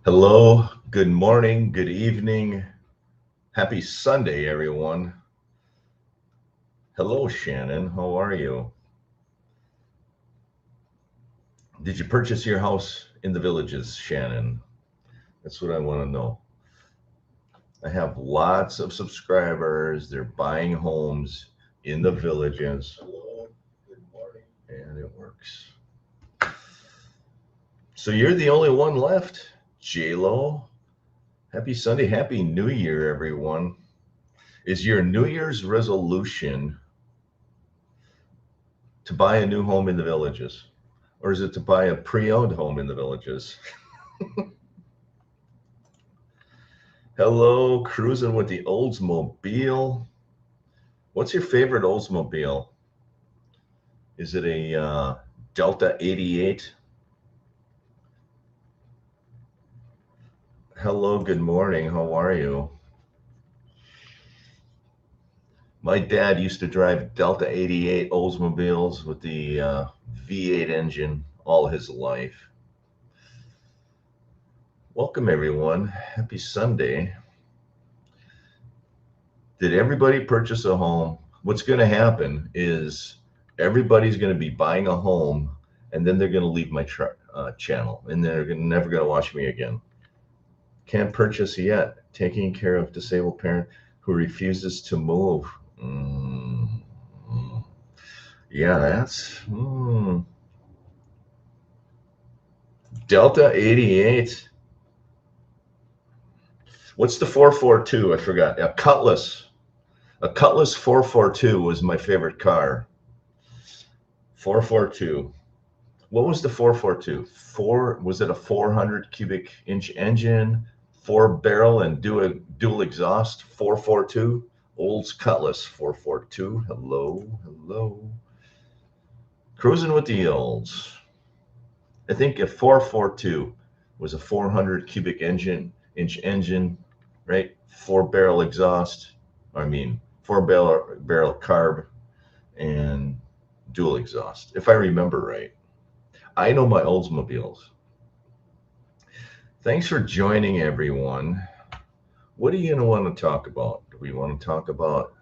Hello, good morning, good evening, happy Sunday, everyone. Hello, Shannon, how are you? Did you purchase your house in the villages, Shannon? That's what I want to know. I have lots of subscribers, they're buying homes in the villages. Hello, good morning. And it works. So you're the only one left, J-Lo. Happy Sunday, happy New Year, everyone. Is your New Year's resolution to buy a new home in the villages? Or is it to buy a pre-owned home in the villages? Hello, cruising with the Oldsmobile. What's your favorite Oldsmobile? Is it a Delta 88? Hello, good morning. How are you? My dad used to drive Delta 88 Oldsmobiles with the V8 engine all his life. Welcome, everyone. Happy Sunday. Did everybody purchase a home? What's going to happen is everybody's going to be buying a home, and then they're going to leave my channel, and they're never going to watch me again. Can't purchase yet. Taking care of disabled parent who refuses to move. Yeah, that's Delta 88. What's the 442? I forgot. A Cutlass. A Cutlass 442 was my favorite car. 442. What was the 442? Was it a 400 cubic inch engine, 4 barrel and dual exhaust? 442. Olds Cutlass 442. Hello. Cruising with the olds. I think a 442 was a 400 cubic inch engine, right? 4 barrel exhaust. 4 barrel carb and dual exhaust, if I remember right. I know my Oldsmobiles. Thanks for joining, everyone. What are you going to want to talk about? Do we want to talk about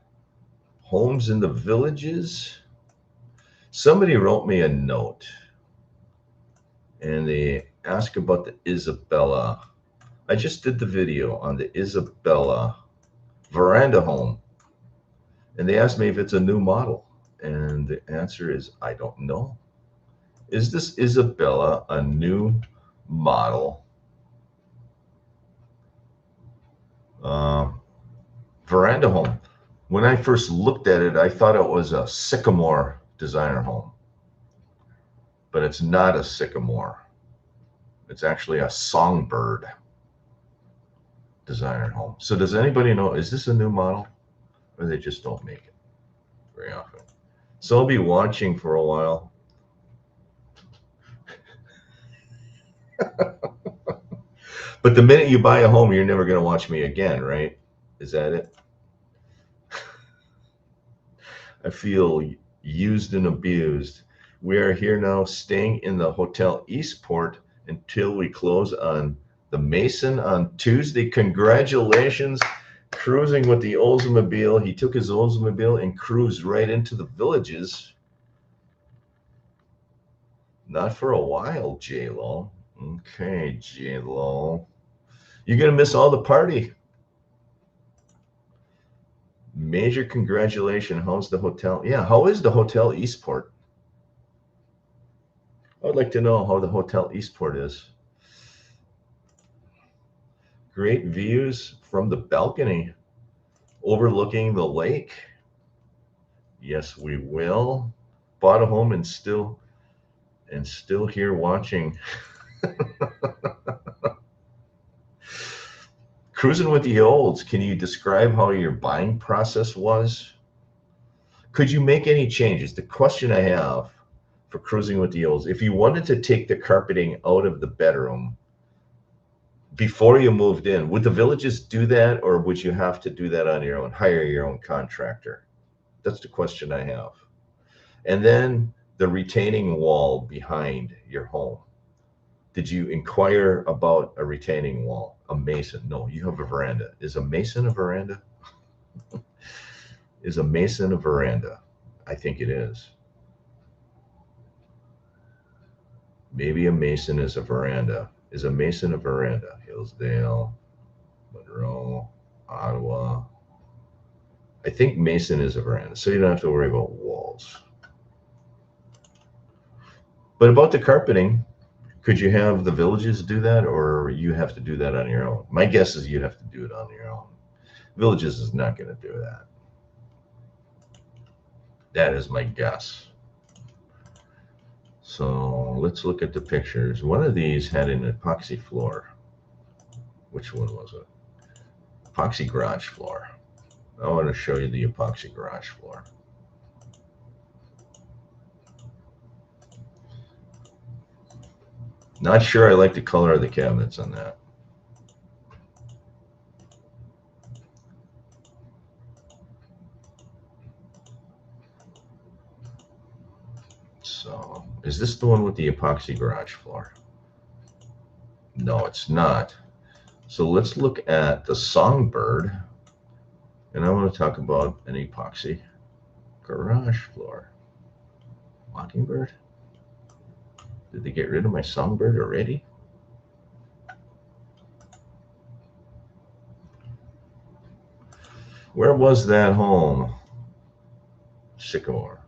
homes in the villages? Somebody wrote me a note and they asked about the Isabella. I just did the video on the Isabella veranda home, and they asked me if it's a new model. And the answer is I don't know. Is this Isabella a new model veranda home? When I first looked at it, I thought it was a Sycamore designer home, but it's not a Sycamore. It's actually a Songbird designer home. So does anybody know, is this a new model, or they just don't make it very often? So I'll be watching for a while. But the minute you buy a home, you're never going to watch me again, right? Is that it? I feel used and abused. We are here now, staying in the Hotel Eastport until we close on the Mason on Tuesday. Congratulations, cruising with the Oldsmobile. He took his Oldsmobile and cruised right into the villages. Not for a while, J-Lo. Okay, J-Lo. You're going to miss all the party. Major congratulations. How's the hotel? Yeah, how is the Hotel Eastport? I would like to know how the Hotel Eastport is. Great views from the balcony overlooking the lake. Yes, we will. Bought a home and still here watching. Cruising with the olds. Can you describe how your buying process was? Could you make any changes? The question I have for cruising with the olds, if you wanted to take the carpeting out of the bedroom before you moved in, would the villages do that, or would you have to do that on your own, hire your own contractor? That's the question I have. And then the retaining wall behind your home. Did you inquire about a retaining wall? A mason? No, you have a veranda. Is a mason a veranda? Is a mason a veranda? I think it is. Maybe a mason is a veranda. Is a mason a veranda? Hillsdale, Monroe, Ottawa. I think mason is a veranda, so you don't have to worry about walls. But about the carpeting, could you have the villages do that, or you have to do that on your own? My guess is you'd have to do it on your own. Villages is not going to do that. That is my guess. So let's look at the pictures. One of these had an epoxy floor. Which one was it? Epoxy garage floor. I want to show you the epoxy garage floor. Not sure I like the color of the cabinets on that. So, is this the one with the epoxy garage floor? No, it's not. So let's look at the Songbird, and I want to talk about an epoxy garage floor. Mockingbird? Did they get rid of my Songbird already? Where was that home? Sycamore.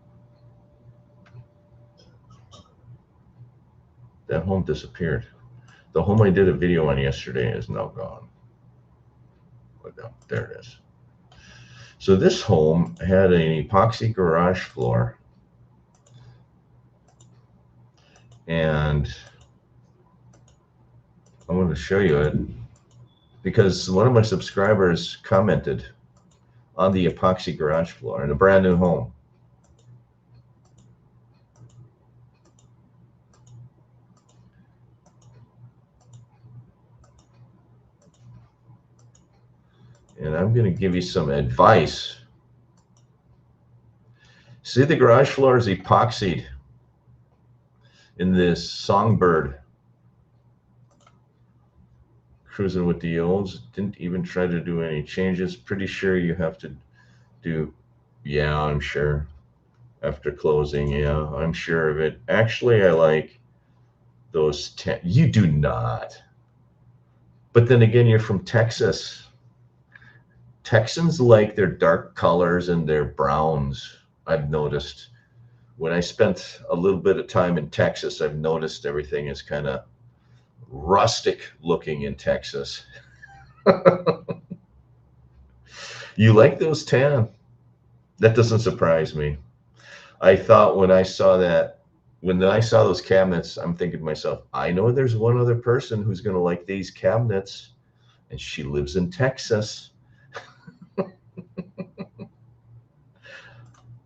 That home disappeared. The home I did a video on yesterday is now gone. But no, there it is. So this home had an epoxy garage floor, and I want to show you it because one of my subscribers commented on the epoxy garage floor in a brand new home. And I'm going to give you some advice. See, the garage floor is epoxied in this Songbird. Cruising with the olds. Didn't even try to do any changes. Pretty sure you have to do, yeah, I'm sure. After closing, yeah, I'm sure of it. Actually, I like those 10. You do not. But then again, you're from Texas. Texans like their dark colors and their browns. I've noticed when I spent a little bit of time in Texas, I've noticed everything is kind of rustic looking in Texas. You like those tan? That doesn't surprise me. I thought when I saw those cabinets, I'm thinking to myself, I know there's one other person who's going to like these cabinets, and she lives in Texas.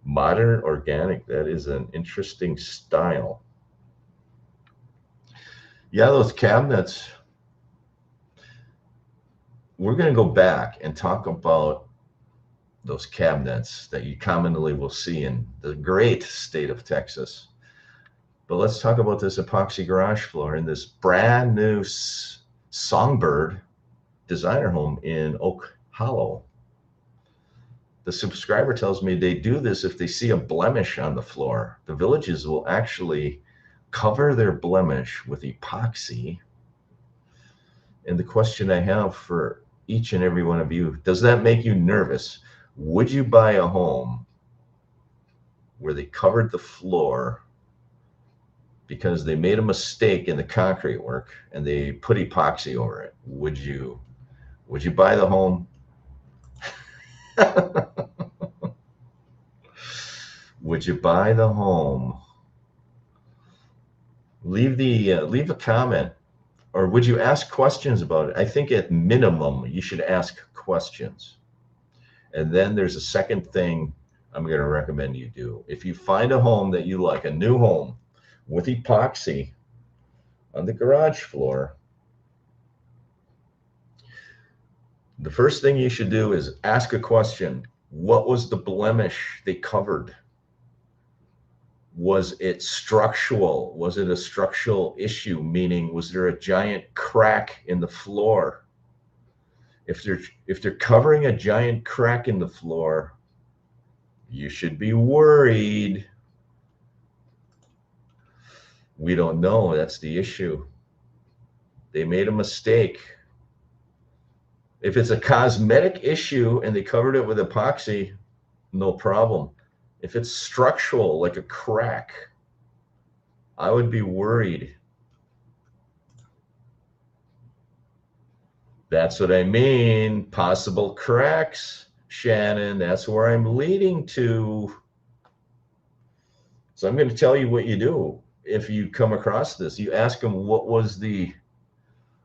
Modern organic, that is an interesting style. Yeah, those cabinets, we're going to go back and talk about those cabinets that you commonly will see in the great state of Texas. But let's talk about this epoxy garage floor in this brand new Songbird designer home in Oak Hollow. The subscriber tells me they do this if they see a blemish on the floor. The villages will actually cover their blemish with epoxy. And the question I have for each and every one of you, does that make you nervous? Would you buy a home where they covered the floor because they made a mistake in the concrete work and they put epoxy over it? Would you buy the home? Would you buy the home? Leave a comment, or would you ask questions about it? I think at minimum you should ask questions. And then there's a second thing I'm going to recommend you do. If you find a home that you like, a new home with epoxy on the garage floor, the first thing you should do is ask a question. What was the blemish they covered? Was it structural? Was it a structural issue? Meaning, was there a giant crack in the floor? If they're covering a giant crack in the floor, you should be worried. We don't know. That's the issue. They made a mistake. If it's a cosmetic issue and they covered it with epoxy, no problem. If it's structural, like a crack, I would be worried. That's what I mean. Possible cracks, Shannon. That's where I'm leading to. So I'm going to tell you what you do if you come across this. You ask them what was the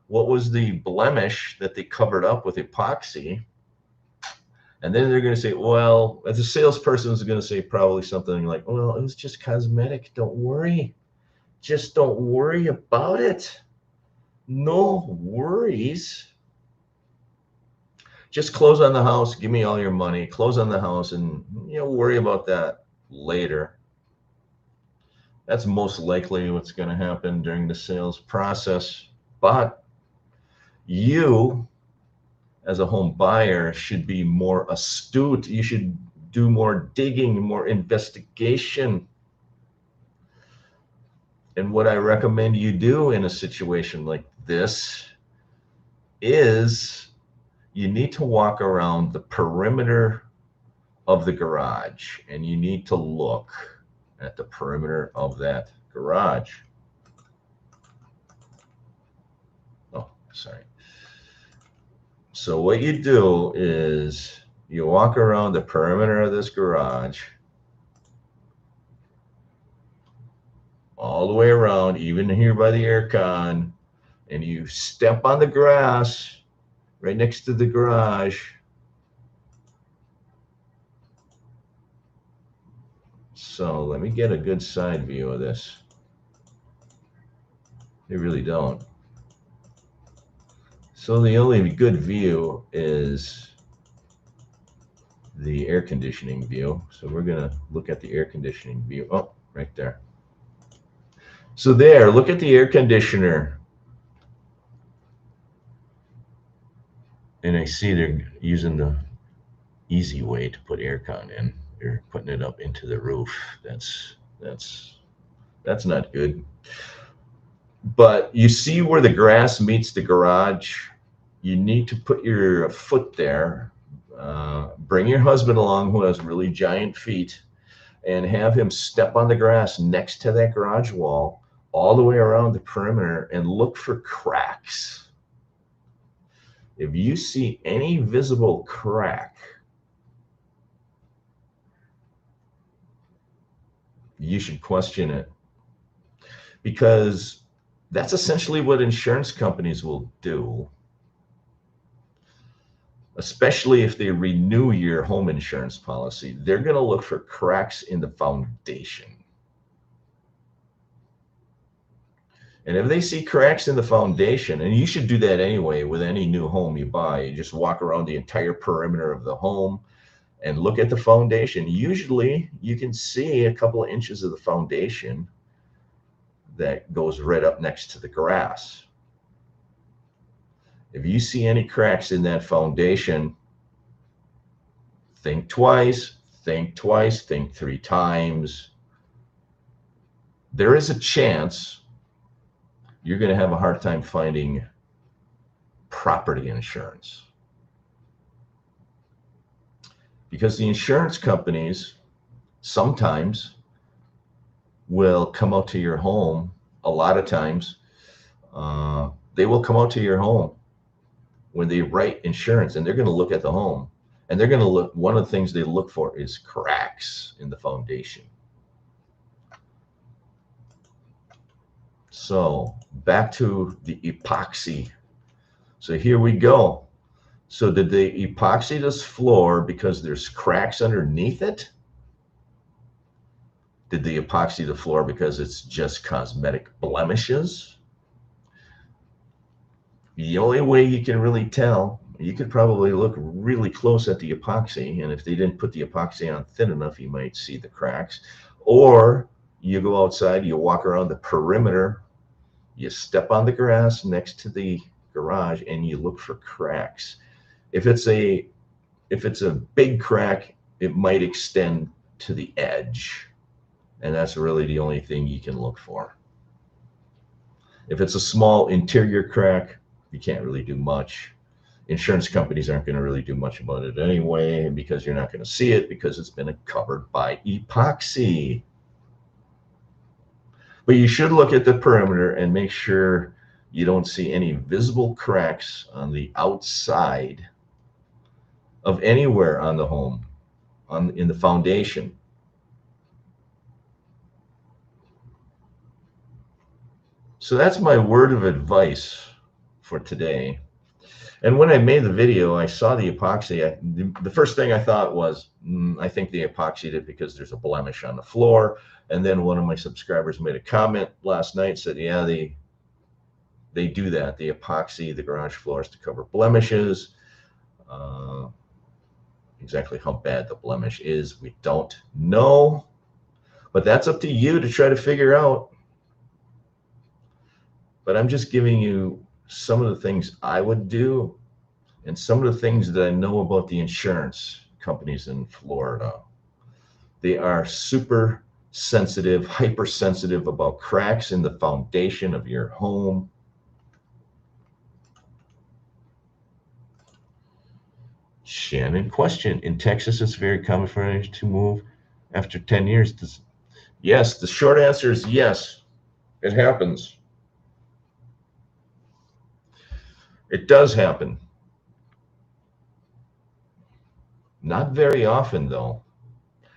blemish that they covered up with epoxy. And then they're going to say, well, as a salesperson is going to say probably something like, well, it was just cosmetic. Don't worry. Just don't worry about it. No worries. Just close on the house. Give me all your money. Close on the house and worry about that later. That's most likely what's going to happen during the sales process. But you, as a home buyer, should be more astute. You should do more digging, more investigation. And what I recommend you do in a situation like this is you need to walk around the perimeter of the garage, and you need to look at the perimeter of that garage. Oh, sorry. So what you do is you walk around the perimeter of this garage all the way around, even here by the air con, and you step on the grass right next to the garage. So let me get a good side view of this. They really don't. So the only good view is the air conditioning view. So we're going to look at the air conditioning view. Oh, right there. So there, look at the air conditioner. And I see they're using the easy way to put air con in. They're putting it up into the roof. That's not good. But you see where the grass meets the garage. You need to put your foot there. Bring your husband along who has really giant feet and have him step on the grass next to that garage wall all the way around the perimeter and look for cracks. If you see any visible crack, you should question it, because that's essentially what insurance companies will do, especially if they renew your home insurance policy. They're going to look for cracks in the foundation. And if they see cracks in the foundation, and you should do that anyway with any new home you buy, you just walk around the entire perimeter of the home and look at the foundation. Usually you can see a couple of inches of the foundation that goes right up next to the grass. If you see any cracks in that foundation, think twice, think 3 times. There is a chance you're going to have a hard time finding property insurance, because the insurance companies sometimes will come out to your home. A lot of times they will come out to your home when they write insurance, and they're going to look at the home, and they're going to look. One of the things they look for is cracks in the foundation. So back to the epoxy. So here we go. So did they epoxy this floor because there's cracks underneath it? Did they epoxy the floor because it's just cosmetic blemishes? The only way you can really tell, you could probably look really close at the epoxy, and if they didn't put the epoxy on thin enough, you might see the cracks. Or You go outside, you walk around the perimeter, you step on the grass next to the garage, and you look for cracks. If it's a big crack, it might extend to the edge, and that's really the only thing you can look for. If it's a small interior crack, you can't really do much. Insurance companies aren't going to really do much about it anyway, because you're not going to see it because it's been covered by epoxy. But you should look at the perimeter and make sure you don't see any visible cracks on the outside of anywhere on the home, in the foundation. So that's my word of advice for today. And when I made the video, I saw the epoxy. The first thing I thought was, I think they epoxied it because there's a blemish on the floor. And then one of my subscribers made a comment last night, said, yeah, they do that. They epoxy the garage floors to cover blemishes. Exactly how bad the blemish is, we don't know. But that's up to you to try to figure out. But I'm just giving you some of the things I would do and some of the things that I know about the insurance companies in Florida. They are super sensitive, hypersensitive about cracks in the foundation of your home. Shannon, question. In Texas, it's very common for anyone to move after 10 years. Yes, the short answer is yes. It happens. It does happen. Not very often, though.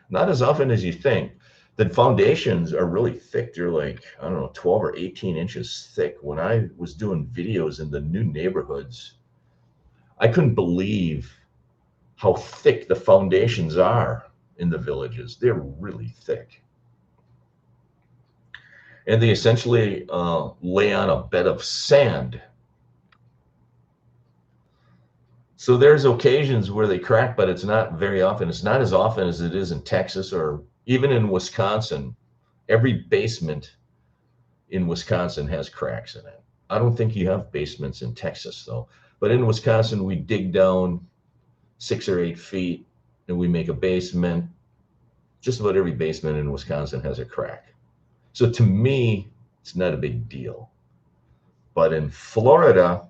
Not as often as you think. The foundations are really thick. They're like, I don't know, 12 or 18 inches thick. When I was doing videos in the new neighborhoods, I couldn't believe how thick the foundations are in the villages. They're really thick. And they essentially lay on a bed of sand. So there's occasions where they crack, but it's not very often. It's not as often as it is in Texas or even in Wisconsin. Every basement in Wisconsin has cracks in it. I don't think you have basements in Texas, though. But in Wisconsin, we dig down 6 or 8 feet and we make a basement. Just about every basement in Wisconsin has a crack. So to me, it's not a big deal. But in Florida,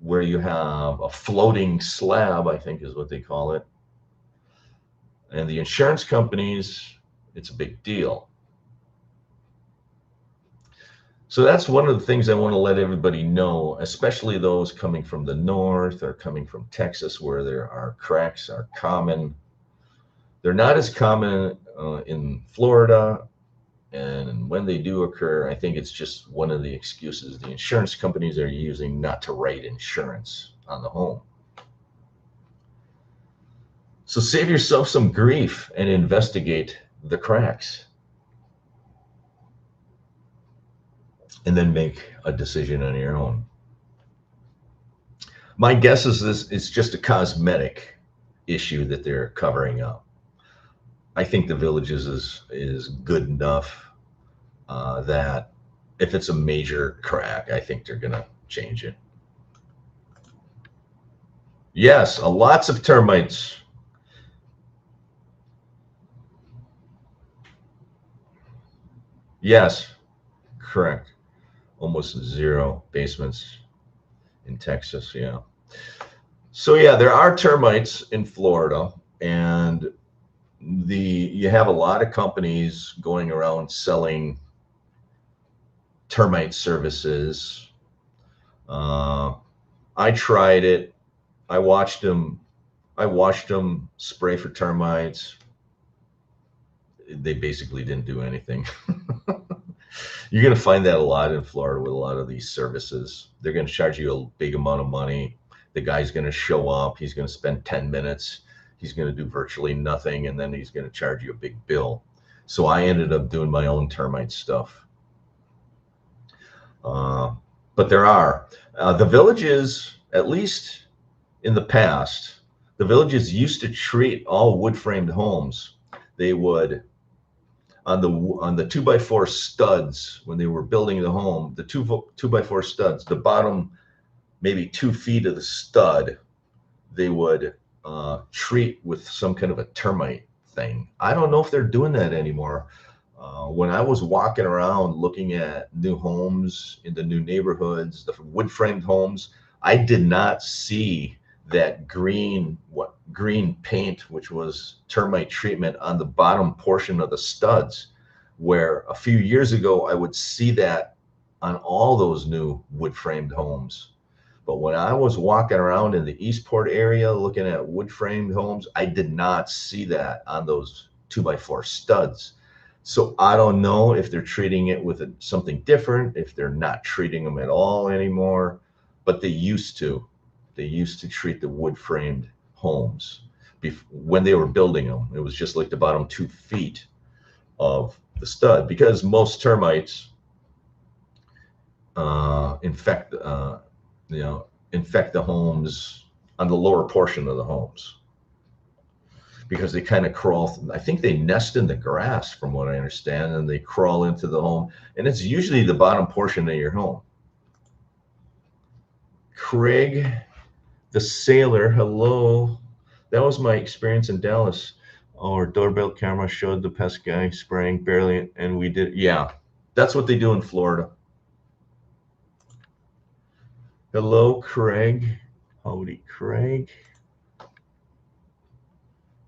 where you have a floating slab, I think is what they call it, and the insurance companies, it's a big deal. So that's one of the things I want to let everybody know, especially those coming from the north or coming from Texas, where there are cracks are common. They're not as common in Florida. And when they do occur, I think it's just one of the excuses the insurance companies are using not to write insurance on the home. So save yourself some grief and investigate the cracks. And then make a decision on your own. My guess is this is just a cosmetic issue that they're covering up. I think the Villages is good enough that if it's a major crack, I think they're going to change it. Yes, lots of termites. Yes, correct. Almost zero basements in Texas, yeah. So yeah, there are termites in Florida, and you have a lot of companies going around selling termite services. I tried it. I watched them spray for termites. They basically didn't do anything. You're going to find that a lot in Florida with a lot of these services. They're going to charge you a big amount of money. The guy's going to show up. He's going to spend 10 minutes. He's going to do virtually nothing, and then he's going to charge you a big bill. So I ended up doing my own termite stuff. But there are. The Villages, at least in the past, the Villages used to treat all wood-framed homes. They would, on the 2x4 studs when they were building the home, the 2x4 studs, the bottom maybe 2 feet of the stud, they would treat with some kind of a termite thing. I don't know if they're doing that anymore. When I was walking around looking at new homes in the new neighborhoods, the wood framed homes, I did not see that green paint, which was termite treatment on the bottom portion of the studs, where a few years ago I would see that on all those new wood framed homes. But when I was walking around in the Eastport area looking at wood framed homes, I did not see that on those 2x4 studs. So I don't know if they're treating it with something different, if they're not treating them at all anymore, but they used to. They used to treat the wood framed homes when they were building them. It was just like the bottom 2 feet of the stud, because most termites infect the homes on the lower portion of the homes, because they kind of crawl. I think they nest in the grass, from what I understand, and they crawl into the home, and it's usually the bottom portion of your home. Craig the Sailor, hello. That was my experience in Dallas. Our doorbell camera showed the pest guy spraying barely, and we did. Yeah, that's what they do in Florida. Hello, Craig. Howdy, Craig.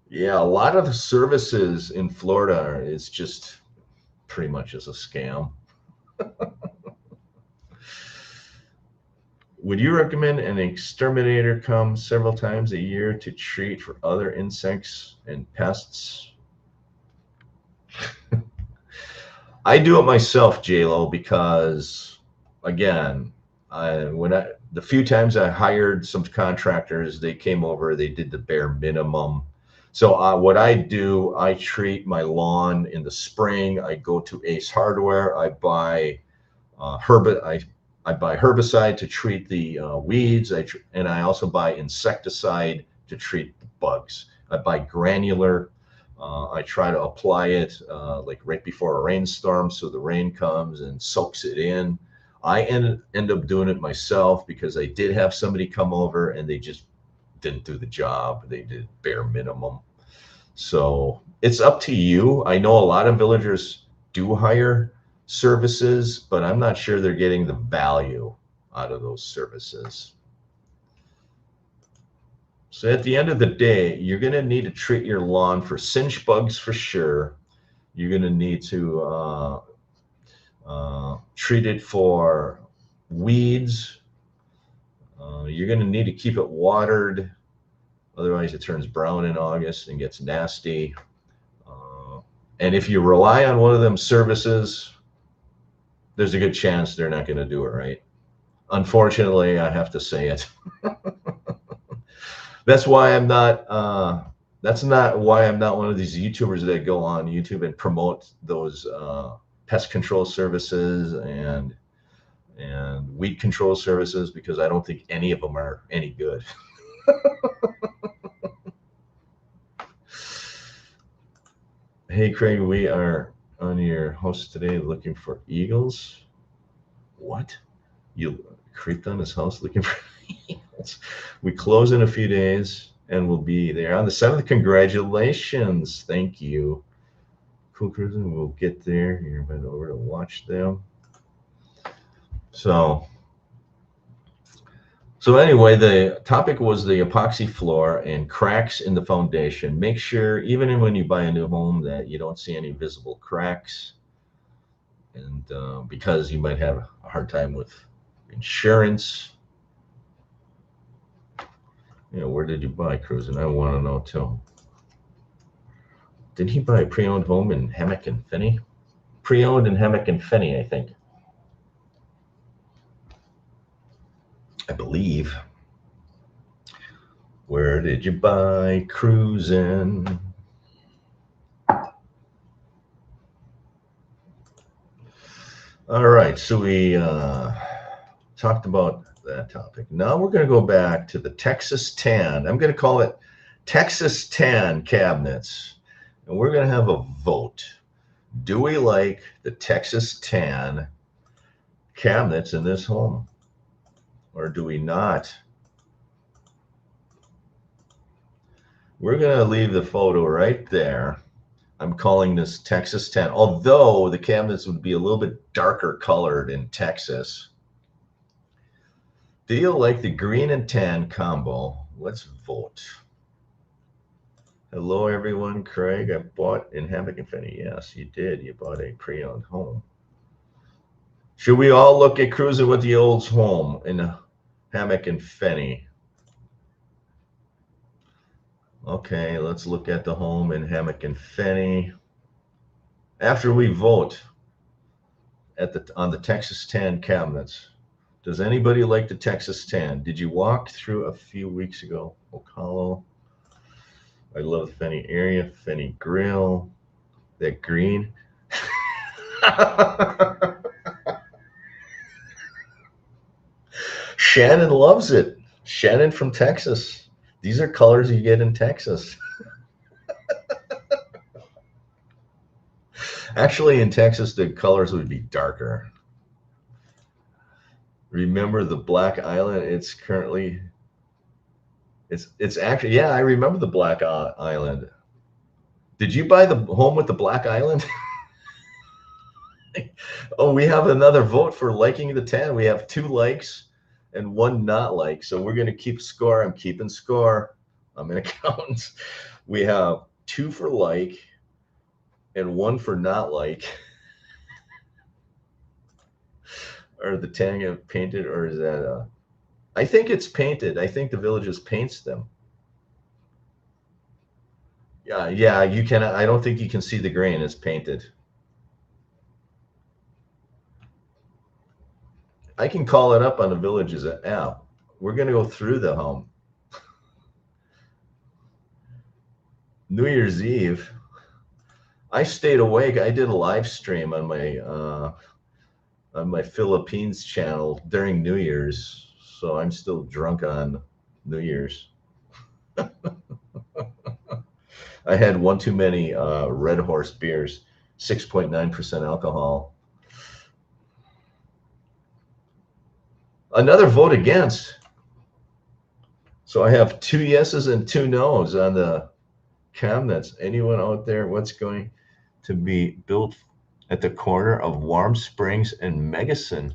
Yeah, a lot of the services in Florida is just pretty much as a scam. Would you recommend an exterminator come several times a year to treat for other insects and pests? I do it myself, J-Lo, because again, the few times I hired some contractors, they came over, they did the bare minimum. So what I do, I treat my lawn in the spring. I go to Ace Hardware. I buy I buy herbicide to treat the weeds, and I also buy insecticide to treat the bugs. I buy granular. I try to apply it like right before a rainstorm, so the rain comes and soaks it in. I end up doing it myself because I did have somebody come over and they just didn't do the job. They did bare minimum. So it's up to you. I know a lot of villagers do hire services, but I'm not sure they're getting the value out of those services. So at the end of the day, you're going to need to treat your lawn for cinch bugs for sure. You're going to need to treat it for weeds. You're going to need to keep it watered. Otherwise, it turns brown in August and gets nasty. And if you rely on one of them services, there's a good chance they're not going to do it right. Unfortunately, I have to say it. That's why I'm not. That's not why I'm not one of these YouTubers that go on YouTube and promote those pest control services and weed control services, because I don't think any of them are any good. Hey, Craig, we are on your house today looking for eagles. What? You creeped on his house looking for eagles? We close in a few days and we'll be there on the 7th. Congratulations. Thank you. Cool Cruising. We'll get there. You're invited over to watch them. So anyway, the topic was the epoxy floor and cracks in the foundation. Make sure, even when you buy a new home, that you don't see any visible cracks. And because you might have a hard time with insurance. You know, where did you buy, Cruising? I want to know too. Did he buy a pre-owned home in Hammock and Finney? Pre-owned in Hammock and Finney, I think. I believe. Where did you buy, Cruising? All right, so we talked about that topic. Now we're going to go back to the Texas Tan. I'm going to call it Texas Tan cabinets, and we're going to have a vote. Do we like the Texas tan cabinets in this home, or do we not? We're going to leave the photo right there. I'm calling this Texas tan, although the cabinets would be a little bit darker colored in Texas. Do you like the green and tan combo? Let's vote. Hello, everyone. Craig, I bought in Hammock and Fenny. Yes, you did. You bought a pre-owned home. Should we all look at cruising with the Olds home in Hammock and Fenny? Okay, let's look at the home in Hammock and Fenny. After we vote on the Texas tan cabinets, does anybody like the Texas tan? Did you walk through a few weeks ago? Ocala. I love the Fenny area, Fenny Grill, that green. Shannon loves it. Shannon from Texas. These are colors you get in Texas. Actually, in Texas, the colors would be darker. Remember the Black Island? It's currently, it's actually, yeah, I remember the Black Island. Did you buy the home with the Black Island? Oh, we have another vote for liking the tan. We have 2 likes and 1 not like. So we're going to keep score. I'm keeping score. I'm an accountant. We have 2 for like and 1 for not like. Are the tan painted, or is that I think it's painted. I think the Villages paints them. Yeah, you can. I don't think you can see the grain. It's painted. I can call it up on the Villages app. We're going to go through the home. New Year's Eve, I stayed awake. I did a live stream on my Philippines channel during New Year's, so I'm still drunk on New Year's. I had one too many Red Horse beers, 6.9% alcohol. Another vote against. So I have 2 yeses and 2 nos on the cabinets. Anyone out there, what's going to be built at the corner of Warm Springs and Megason?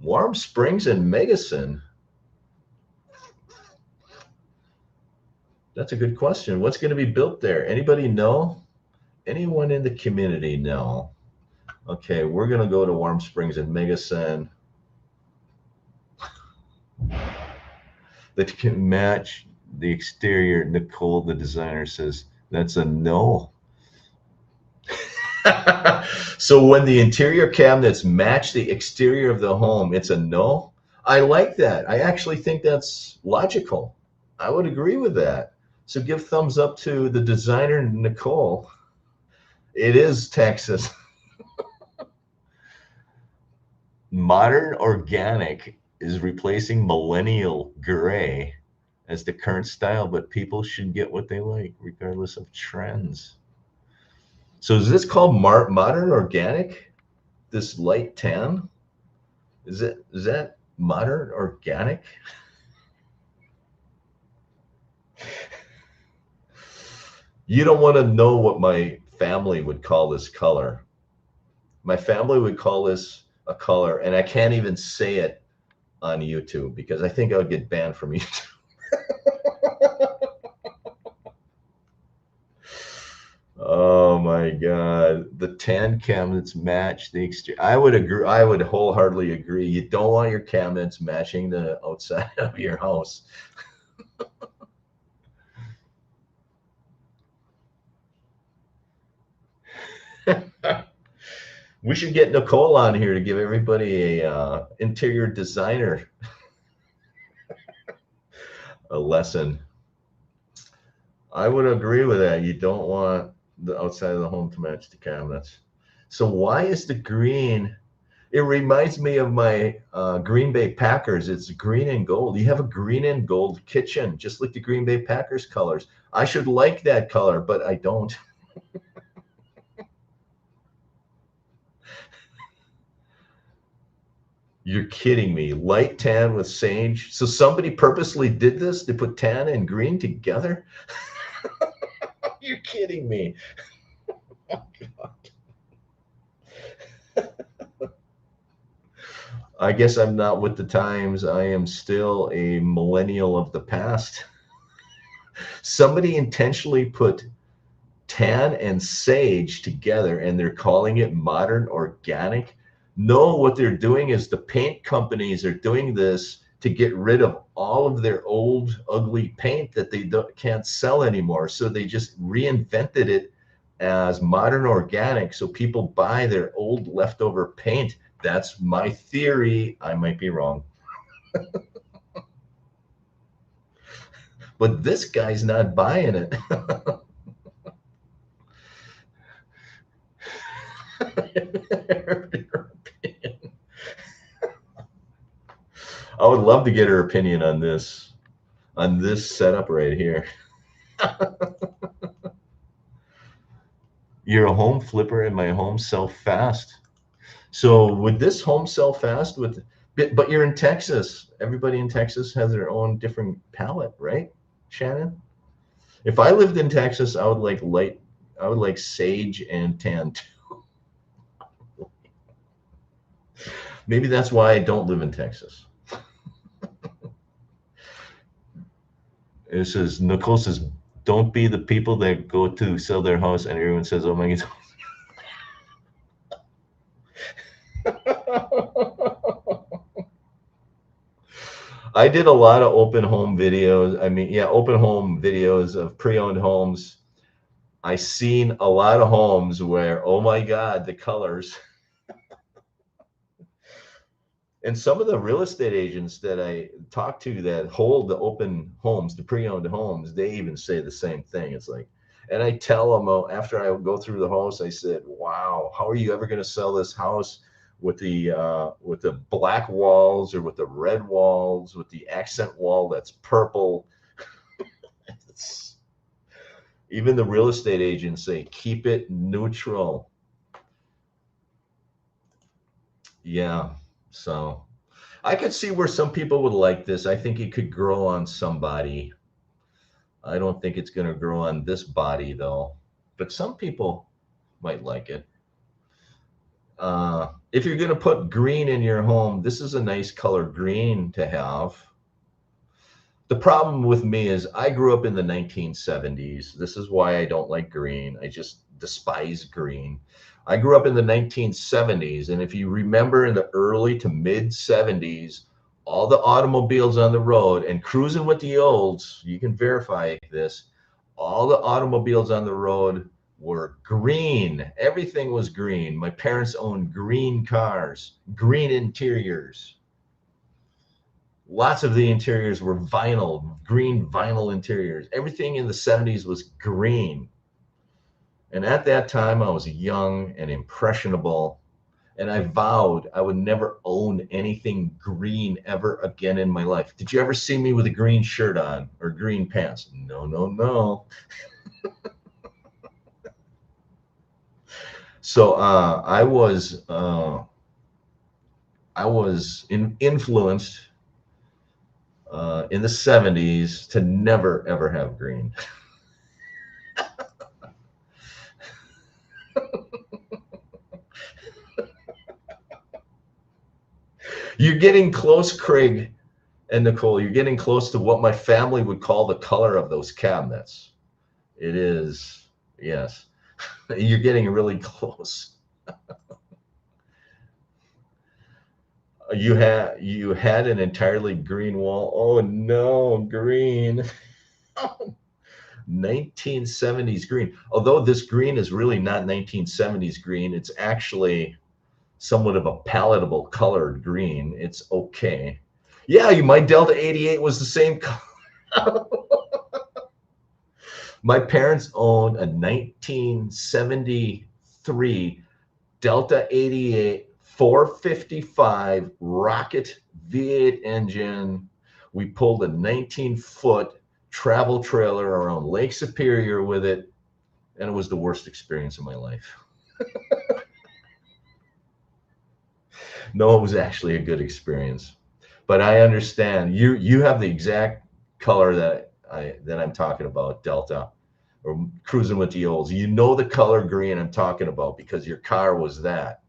Warm Springs and Megason. That's a good question. What's going to be built there? Anybody know? Anyone in the community know? Okay, we're going to go to Warm Springs and Megason. That can match the exterior. Nicole, the designer, says that's a no. So when the interior cabinets match the exterior of the home, it's a no. I like that. I actually think that's logical. I would agree with that. So give thumbs up to the designer, Nicole. It is Texas. Modern organic is replacing millennial gray as the current style, but people should get what they like regardless of trends. So is this called modern organic? This light tan? Is that modern organic? You don't want to know what my family would call this color. My family would call this a color, and I can't even say it on YouTube because I think I would get banned from YouTube. Oh my God. The tan cabinets match the exterior. I would agree. I would wholeheartedly agree. You don't want your cabinets matching the outside of your house. We should get Nicole on here to give everybody a interior designer a lesson. I would agree with that. You don't want the outside of the home to match the cabinets. So why is the green? It reminds me of my Green Bay Packers. It's green and gold. You have a green and gold kitchen, just like the Green Bay Packers colors. I should like that color, but I don't. You're kidding me. Light tan with sage. So somebody purposely did this? They put tan and green together? You're kidding me. I guess I'm not with the times. I am still a millennial of the past. Somebody intentionally put tan and sage together and they're calling it modern organic. No, what they're doing is the paint companies are doing this to get rid of all of their old ugly paint that they can't sell anymore. So they just reinvented it as modern organic so people buy their old leftover paint. That's my theory. I might be wrong. But this guy's not buying it. I would love to get her opinion on this setup right here. You're a home flipper and my home sell fast. So would this home sell fast with, but you're in Texas. Everybody in Texas has their own different palette, right, Shannon? If I lived in Texas, I would like sage and tan too. Maybe that's why I don't live in Texas. It says, Nicole says, don't be the people that go to sell their house and everyone says, oh my God. I did a lot of open home videos. I mean, yeah, open home videos of pre-owned homes. I seen a lot of homes where, oh my God, the colors. And some of the real estate agents that I talk to that hold the open homes, the pre-owned homes, they even say the same thing. It's like, and I tell them after I go through the house, I said, "Wow, how are you ever going to sell this house with the black walls or with the red walls with the accent wall that's purple?" Even the real estate agents say, "Keep it neutral." Yeah, so. I could see where some people would like this. I think it could grow on somebody. I don't think it's going to grow on this body though, but some people might like it. If you're going to put green in your home, this is a nice color green to have. The problem with me is I grew up in the 1970s. This is why I don't like green. I just despise green. I grew up in the 1970s, and if you remember in the early to mid 70s, all the automobiles on the road and cruising with the olds, you can verify this, all the automobiles on the road were green. Everything was green. My parents owned green cars, green interiors. Lots of the interiors were vinyl, green vinyl interiors. Everything in the 70s was green. And at that time, I was young and impressionable. And I vowed I would never own anything green ever again in my life. Did you ever see me with a green shirt on or green pants? No, no, no. So I was influenced in the 70s to never ever have green. You're getting close, Craig and Nicole. You're getting close to what my family would call the color of those cabinets. It is, yes. You're getting really close. You had an entirely green wall. Oh no, green. 1970s green. Although this green is really not 1970s green, it's actually somewhat of a palatable colored green. It's okay. Yeah, my Delta 88 was the same color. My parents owned a 1973 Delta 88 455 rocket V8 engine. We pulled a 19-foot travel trailer around Lake Superior with it, and it was the worst experience of my life. No, it was actually a good experience. But I understand you have the exact color that I'm talking about, Delta, or cruising with the olds. You know the color green I'm talking about because your car was that.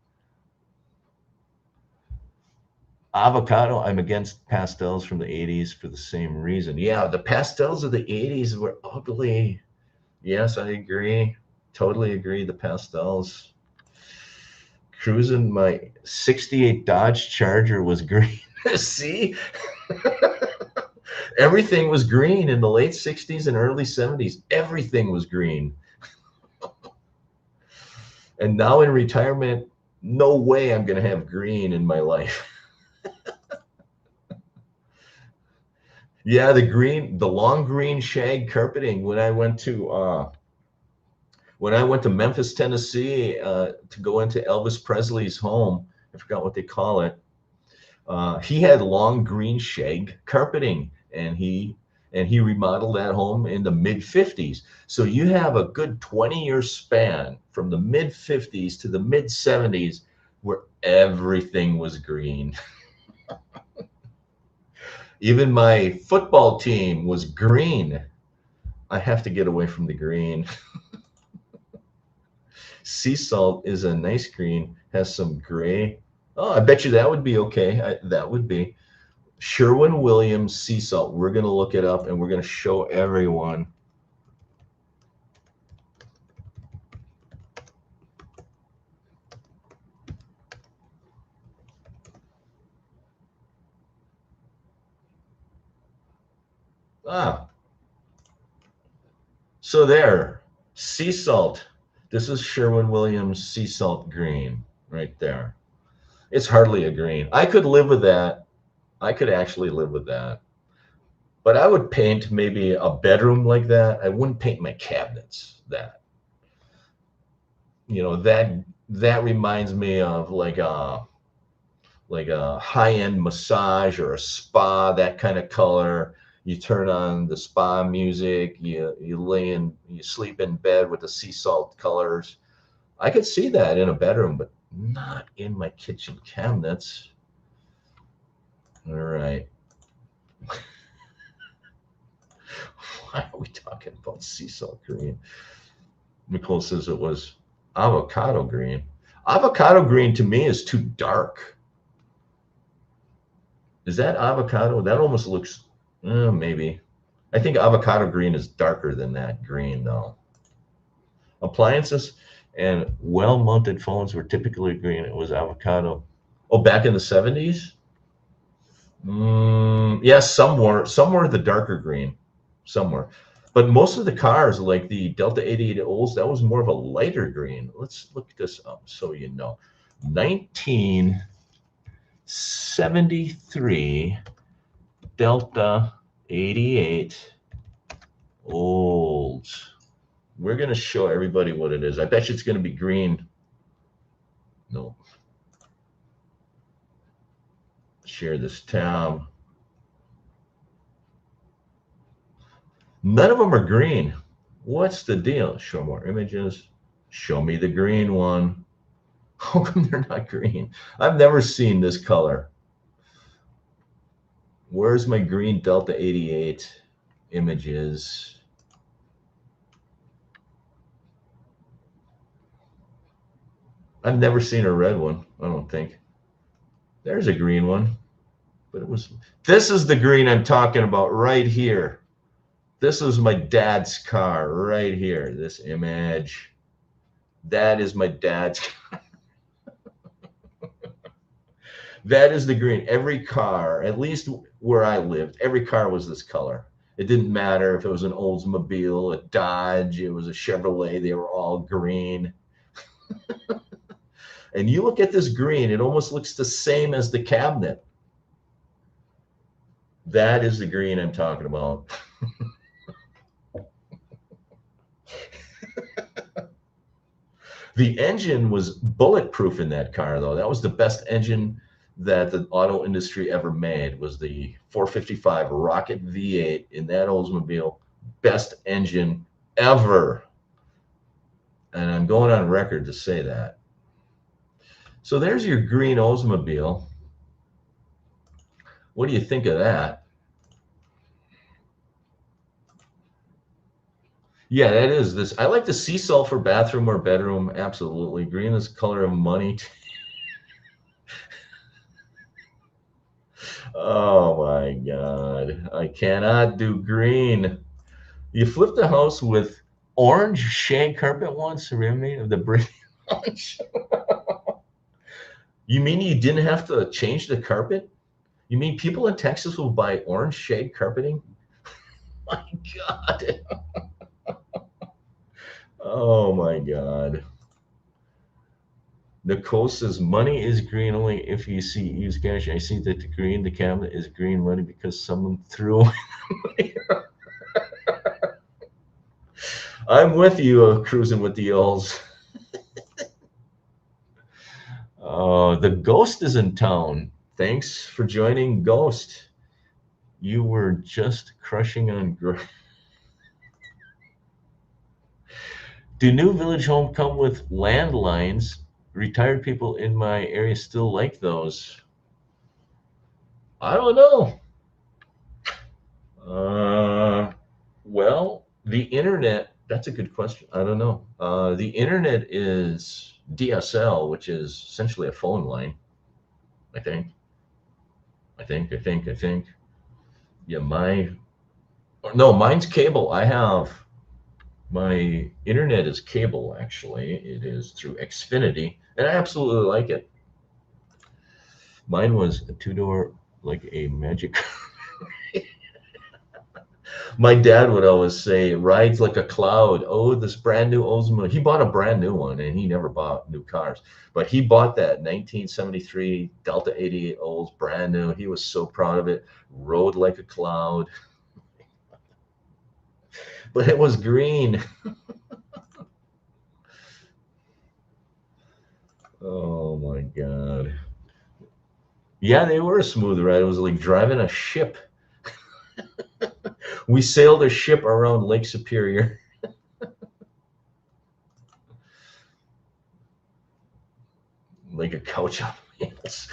Avocado, I'm against pastels from the 80s for the same reason. Yeah, the pastels of the 80s were ugly. Yes, I agree. Totally agree. The pastels. Cruising my 68 Dodge Charger was green. See? Everything was green in the late 60s and early 70s. Everything was green. And now in retirement, no way I'm going to have green in my life. Yeah, the long green shag carpeting when I went to Memphis, Tennessee, to go into Elvis Presley's home. I forgot what they call it. He had long green shag carpeting, and he remodeled that home in the mid 50s. So you have a good 20-year span from the mid 50s to the mid 70s where everything was green. Even my football team was green. I have to get away from the green. Sea salt is a nice green, has some gray. Oh, I bet you that would be okay. That would be. Sherwin-Williams sea salt. We're going to look it up and we're going to show everyone. Ah, so there, sea salt. This is Sherwin-Williams sea salt green right there. It's hardly a green. I could live with that. I could actually live with that. But I would paint maybe a bedroom like that. I wouldn't paint my cabinets that. That reminds me of like a high-end massage or a spa, that kind of color. You turn on the spa music, you sleep in bed with the sea salt colors. I could see that in a bedroom, but not in my kitchen cabinets. All right. Why are we talking about sea salt green? Nicole says it was avocado green. Avocado green to me is too dark. Is that avocado? That almost looks, maybe. I think avocado green is darker than that green, though. Appliances and well-mounted phones were typically green. It was avocado. Oh, back in the 70s? Yes, some were the darker green. Some were. But most of the cars, like the Delta 88 Olds, that was more of a lighter green. Let's look this up so you know. 1973 Delta 88 Olds. We're going to show everybody what it is. I bet you it's going to be green. No. Share this tab. None of them are green. What's the deal? Show more images. Show me the green one. How come they're not green? I've never seen this color. Where's my green Delta 88 images? I've never seen a red one, I don't think. There's a green one, but this is the green I'm talking about right here. This is my dad's car right here, this image. That is my dad's car. That is the green. Every car, at least where I lived, every car was this color. It didn't matter if it was an Oldsmobile, a Dodge, it was a Chevrolet, they were all green. And you look at this green, it almost looks the same as the cabinet. That is the green I'm talking about. The engine was bulletproof in that car, though. That was the best engine that the auto industry ever made, was the 455 Rocket V8 in that Oldsmobile. Best engine ever. And I'm going on record to say that. So there's your green Oldsmobile. What do you think of that? Yeah, that is this. I like the sea salt for bathroom or bedroom. Absolutely. Green is the color of money. Oh my God. I cannot do green. You flipped the house with orange shag carpet once, remember the British orange? You mean you didn't have to change the carpet? You mean people in Texas will buy orange shag carpeting? My God. Oh my God. Nicole says money is green only if you see use cash. I see that the cabinet is green money because someone threw away. I'm with you, cruising with the L's. The Ghost is in town. Thanks for joining, Ghost. You were just crushing on. Do new village homes come with landlines? Retired people in my area still like those. I don't know. Well, the internet, that's a good question. I don't know. The internet is DSL, which is essentially a phone line, I think. I think. Yeah, no, mine's cable. My internet is cable, actually. It is through Xfinity, and I absolutely like it. Mine was a two-door, like a magic. My dad would always say, rides like a cloud. Oh, this brand new Oldsmobile. He bought a brand new one, and he never bought new cars. But he bought that 1973 Delta 88 Olds, brand new. He was so proud of it. Rode like a cloud. But it was green. Oh my God. Yeah, they were a smooth ride. It was like driving a ship. We sailed a ship around Lake Superior. Like a couch on wheels.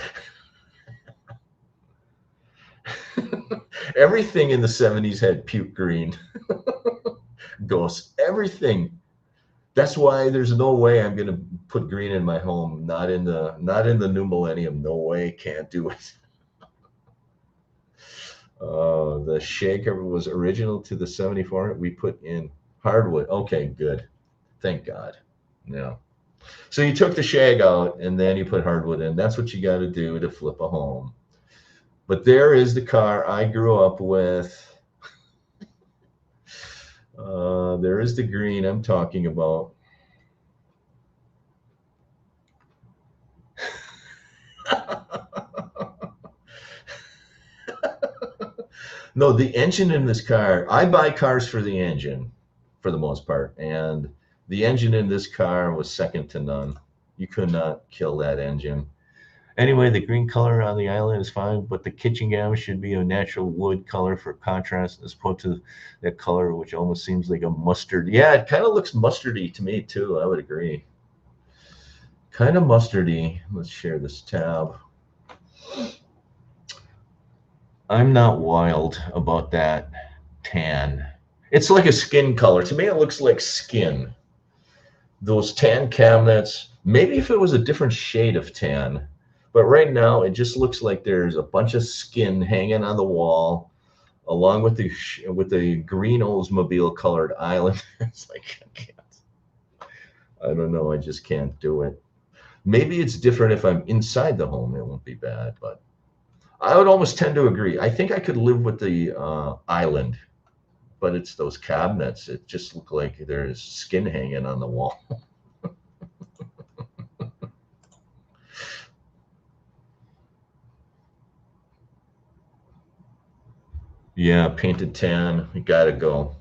Everything in the 70s had puke green. Ghosts. Everything. That's why there's no way I'm gonna put green in my home. Not in the new millennium. No way. Can't do it. The shaker was original to the 74. We put in hardwood. Okay, good. Thank God. Yeah. So you took the shag out and then you put hardwood in. That's what you got to do to flip a home. But there is the car I grew up with. There is the green I'm talking about. No, the engine in this car, I buy cars for the engine for the most part. And the engine in this car was second to none. You could not kill that engine. Anyway, the green color on the island is fine, but the kitchen gamut should be a natural wood color for contrast as opposed to that color, which almost seems like a mustard. Yeah, it kind of looks mustardy to me, too. I would agree. Kind of mustardy. Let's share this tab. I'm not wild about that tan. It's like a skin color. To me, it looks like skin. Those tan cabinets, maybe if it was a different shade of tan, but right now it just looks like there's a bunch of skin hanging on the wall, along with the green Oldsmobile colored island. It's like I don't know. I just can't do it. Maybe it's different if I'm inside the home. It won't be bad, but I would almost tend to agree. I think I could live with the island, but it's those cabinets. It just look like there's skin hanging on the wall. Yeah, painted tan. You gotta go.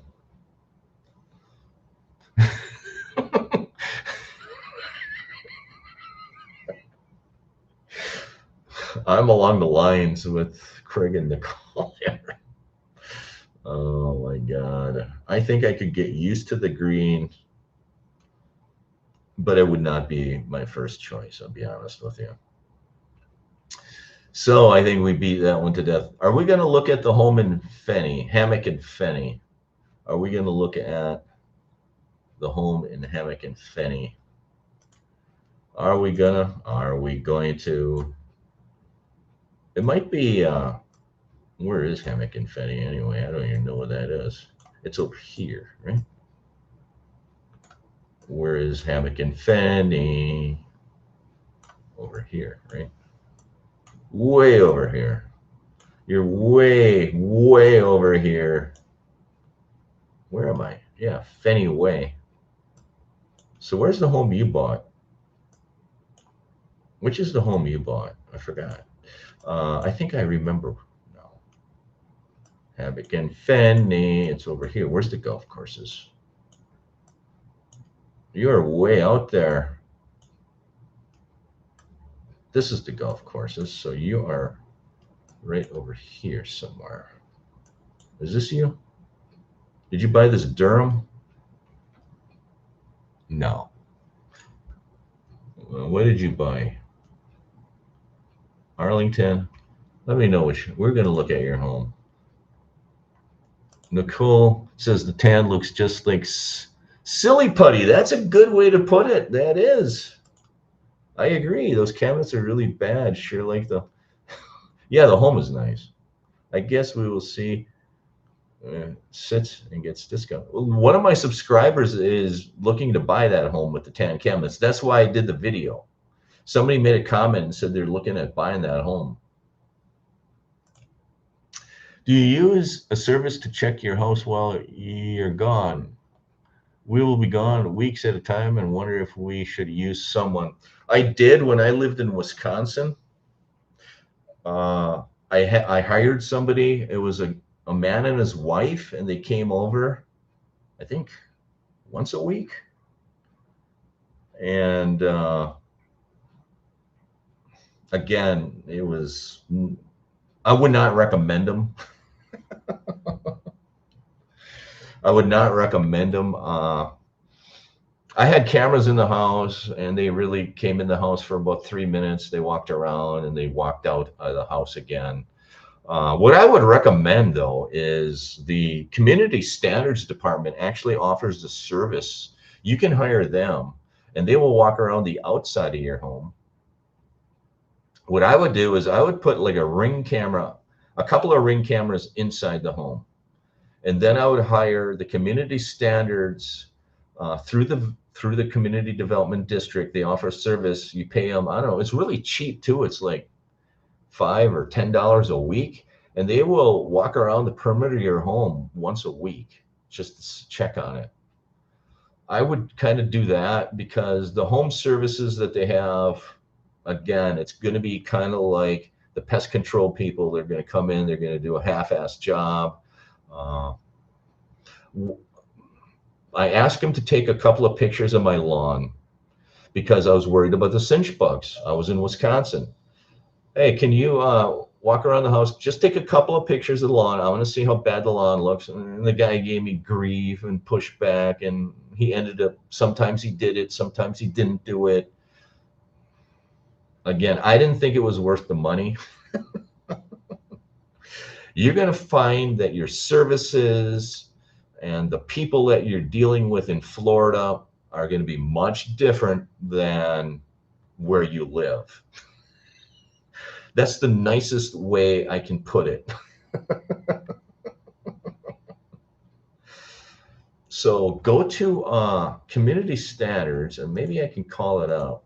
I'm along the lines with Craig and Nicole here. Oh my God. I think I could get used to the green, but it would not be my first choice, I'll be honest with you. So I think we beat that one to death. Are we going to look at the home in Fenny, Hammock and Fenny? Are we going to look at the home in Hammock and Fenny? Are we going to? It might be, where is Hammock and Fenny anyway? I don't even know what that is. It's over here, right? Where is Hammock and Fenny? Over here, right? Way over here. You're way, way over here. Where am I? Yeah, Fenny Way. So where's the home you bought? Which is the home you bought? I forgot. I think I remember now. Hammock and Fenny. It's over here. Where's the golf courses? You're way out there. This is the golf courses. So you are right over here somewhere. Is this you? Did you buy this Durham? No. What did you buy? Arlington. Let me know which. We're going to look at your home. Nicole says the tan looks just like silly putty. That's a good way to put it. That is. I agree. Those cabinets are really bad. Sure, like the. Yeah, the home is nice. I guess we will see. Sits and gets discount. One of my subscribers is looking to buy that home with the tan cabinets. That's why I did the video. Somebody made a comment and said they're looking at buying that home. Do you use a service to check your house while you're gone? We will be gone weeks at a time and wonder if we should use someone. I did when I lived in Wisconsin. I hired somebody. It was a man and his wife, and they came over, I think, once a week. And again, it was, I would not recommend them. I would not recommend them. I had cameras in the house, and they really came in the house for about 3 minutes. They walked around, and they walked out of the house again. What I would recommend, though, is the Community Standards Department actually offers the service. You can hire them, and they will walk around the outside of your home. What I would do is I would put like a Ring camera, a couple of Ring cameras inside the home. And then I would hire the Community Standards through the Community Development District. They offer a service. You pay them, I don't know, it's really cheap too. It's like $5 or $10 a week, and they will walk around the perimeter of your home once a week just to check on it. I would kind of do that because the home services that they have, again, it's going to be kind of like the pest control people. They're going to come in, they're going to do a half-assed job. I asked him to take a couple of pictures of my lawn because I was worried about the cinch bugs. I was in Wisconsin. Hey, can you walk around the house? Just take a couple of pictures of the lawn. I want to see how bad the lawn looks. And the guy gave me grief and pushback, and he ended up, sometimes he did it, sometimes he didn't do it. Again, I didn't think it was worth the money. You're going to find that your services and the people that you're dealing with in Florida are going to be much different than where you live. That's the nicest way I can put it. So go to Community Standards, and maybe I can call it out.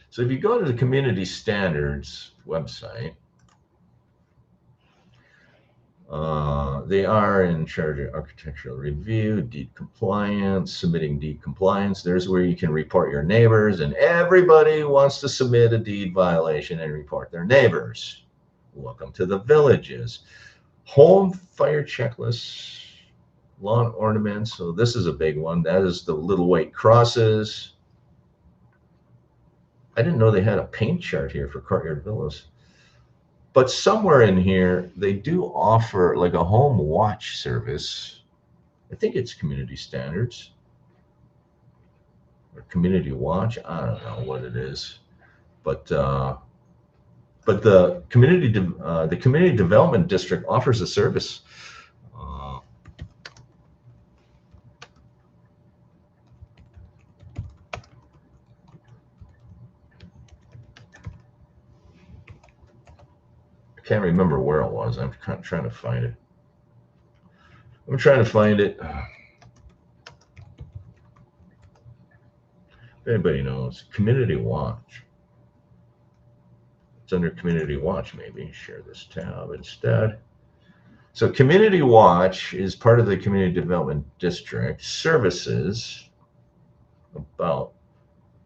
So if you go to the Community Standards website, they are in charge of architectural review, deed compliance, submitting deed compliance. There's where you can report your neighbors, and everybody wants to submit a deed violation and report their neighbors. Welcome to the Villages. Home fire checklists. lawn ornaments. So this is a big one. That is the little white crosses. I didn't know they had a paint chart here for Courtyard Villas. But somewhere in here, they do offer like a home watch service. I think it's community standards or community watch. I don't know what it is, but the community development district offers a service. Uh, I can't remember where it was. I'm trying to find it. I'm trying to find it. If anybody knows, community watch. It's under community watch. Maybe share this tab instead. So community watch is part of the community development district services about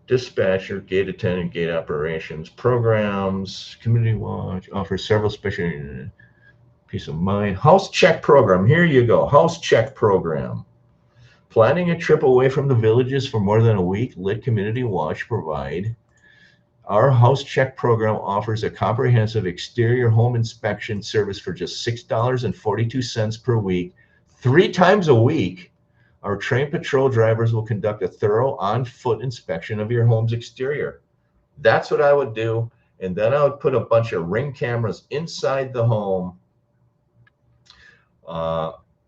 dispatcher, gate attendant, gate operations, programs. Community watch offers several special peace of mind. House check program. Here you go. House check program. Planning a trip away from the villages for more than a week, let Community Watch provide. Our house check program offers a comprehensive exterior home inspection service for just $6.42 per week. 3 times a week, our trained patrol drivers will conduct a thorough on-foot inspection of your home's exterior. That's what I would do. And then I would put a bunch of Ring cameras inside the home.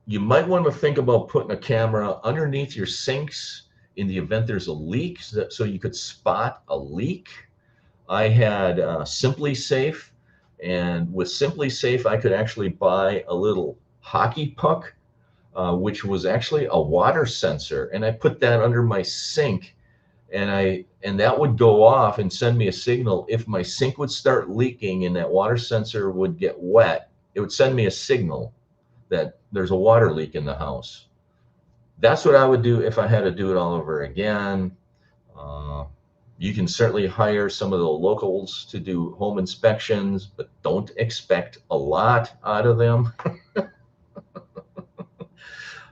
You might want to think about putting a camera underneath your sinks in the event there's a leak, so you could spot a leak. I had Simply Safe, and with Simply Safe, I could actually buy a little hockey puck, which was actually a water sensor, and I put that under my sink, and that would go off and send me a signal. If my sink would start leaking and that water sensor would get wet, it would send me a signal that there's a water leak in the house. That's what I would do if I had to do it all over again. You can certainly hire some of the locals to do home inspections, but don't expect a lot out of them.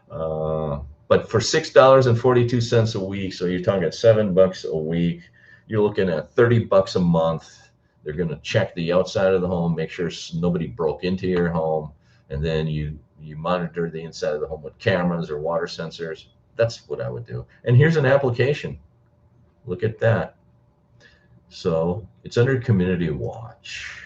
But for $6.42 a week, so you're talking $7 a week, you're looking at $30 a month. They're going to check the outside of the home, make sure nobody broke into your home, and then you monitor the inside of the home with cameras or water sensors. That's what I would do. And here's an application. Look at that. So it's under Community Watch.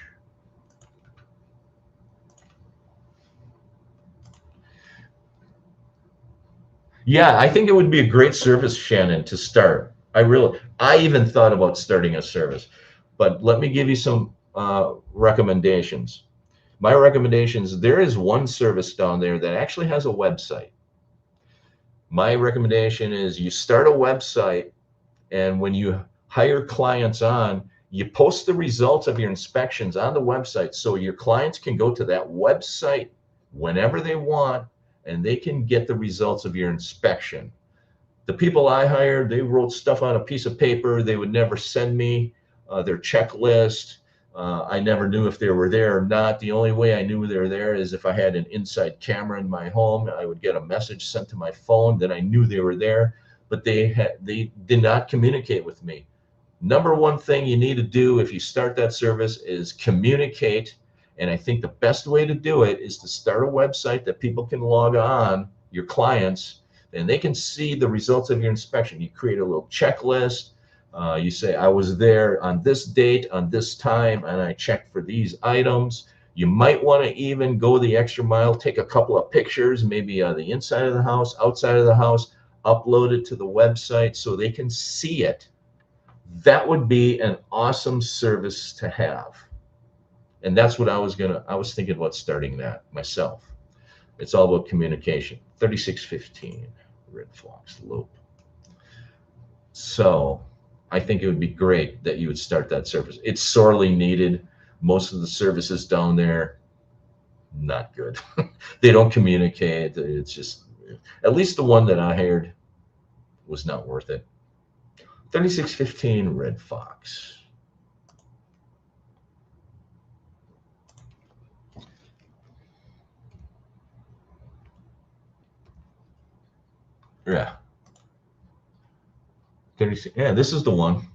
Yeah, I think it would be a great service, Shannon, to start. I even thought about starting a service, but let me give you some recommendations. My recommendations, there is one service down there that actually has a website. My recommendation is you start a website, and when you hire clients on, you post the results of your inspections on the website so your clients can go to that website whenever they want and they can get the results of your inspection. The people I hired, they wrote stuff on a piece of paper. They would never send me their checklist. I never knew if they were there or not. The only way I knew they were there is if I had an inside camera in my home. I would get a message sent to my phone, then I knew they were there. But they did not communicate with me. Number one thing you need to do if you start that service is communicate. And I think the best way to do it is to start a website that people can log on, your clients, and they can see the results of your inspection. You create a little checklist. You say, I was there on this date, on this time, and I checked for these items. You might want to even go the extra mile, take a couple of pictures, maybe the inside of the house, outside of the house, upload it to the website so they can see it. That would be an awesome service to have. And that's what I was thinking about starting that myself. It's all about communication. 3615 Red Fox Loop. So I think it would be great that you would start that service. It's sorely needed. Most of the services down there, not good. They don't communicate. It's just, at least the one that I hired was not worth it. 3615 Red Fox. Yeah. 36. Yeah, this is the one.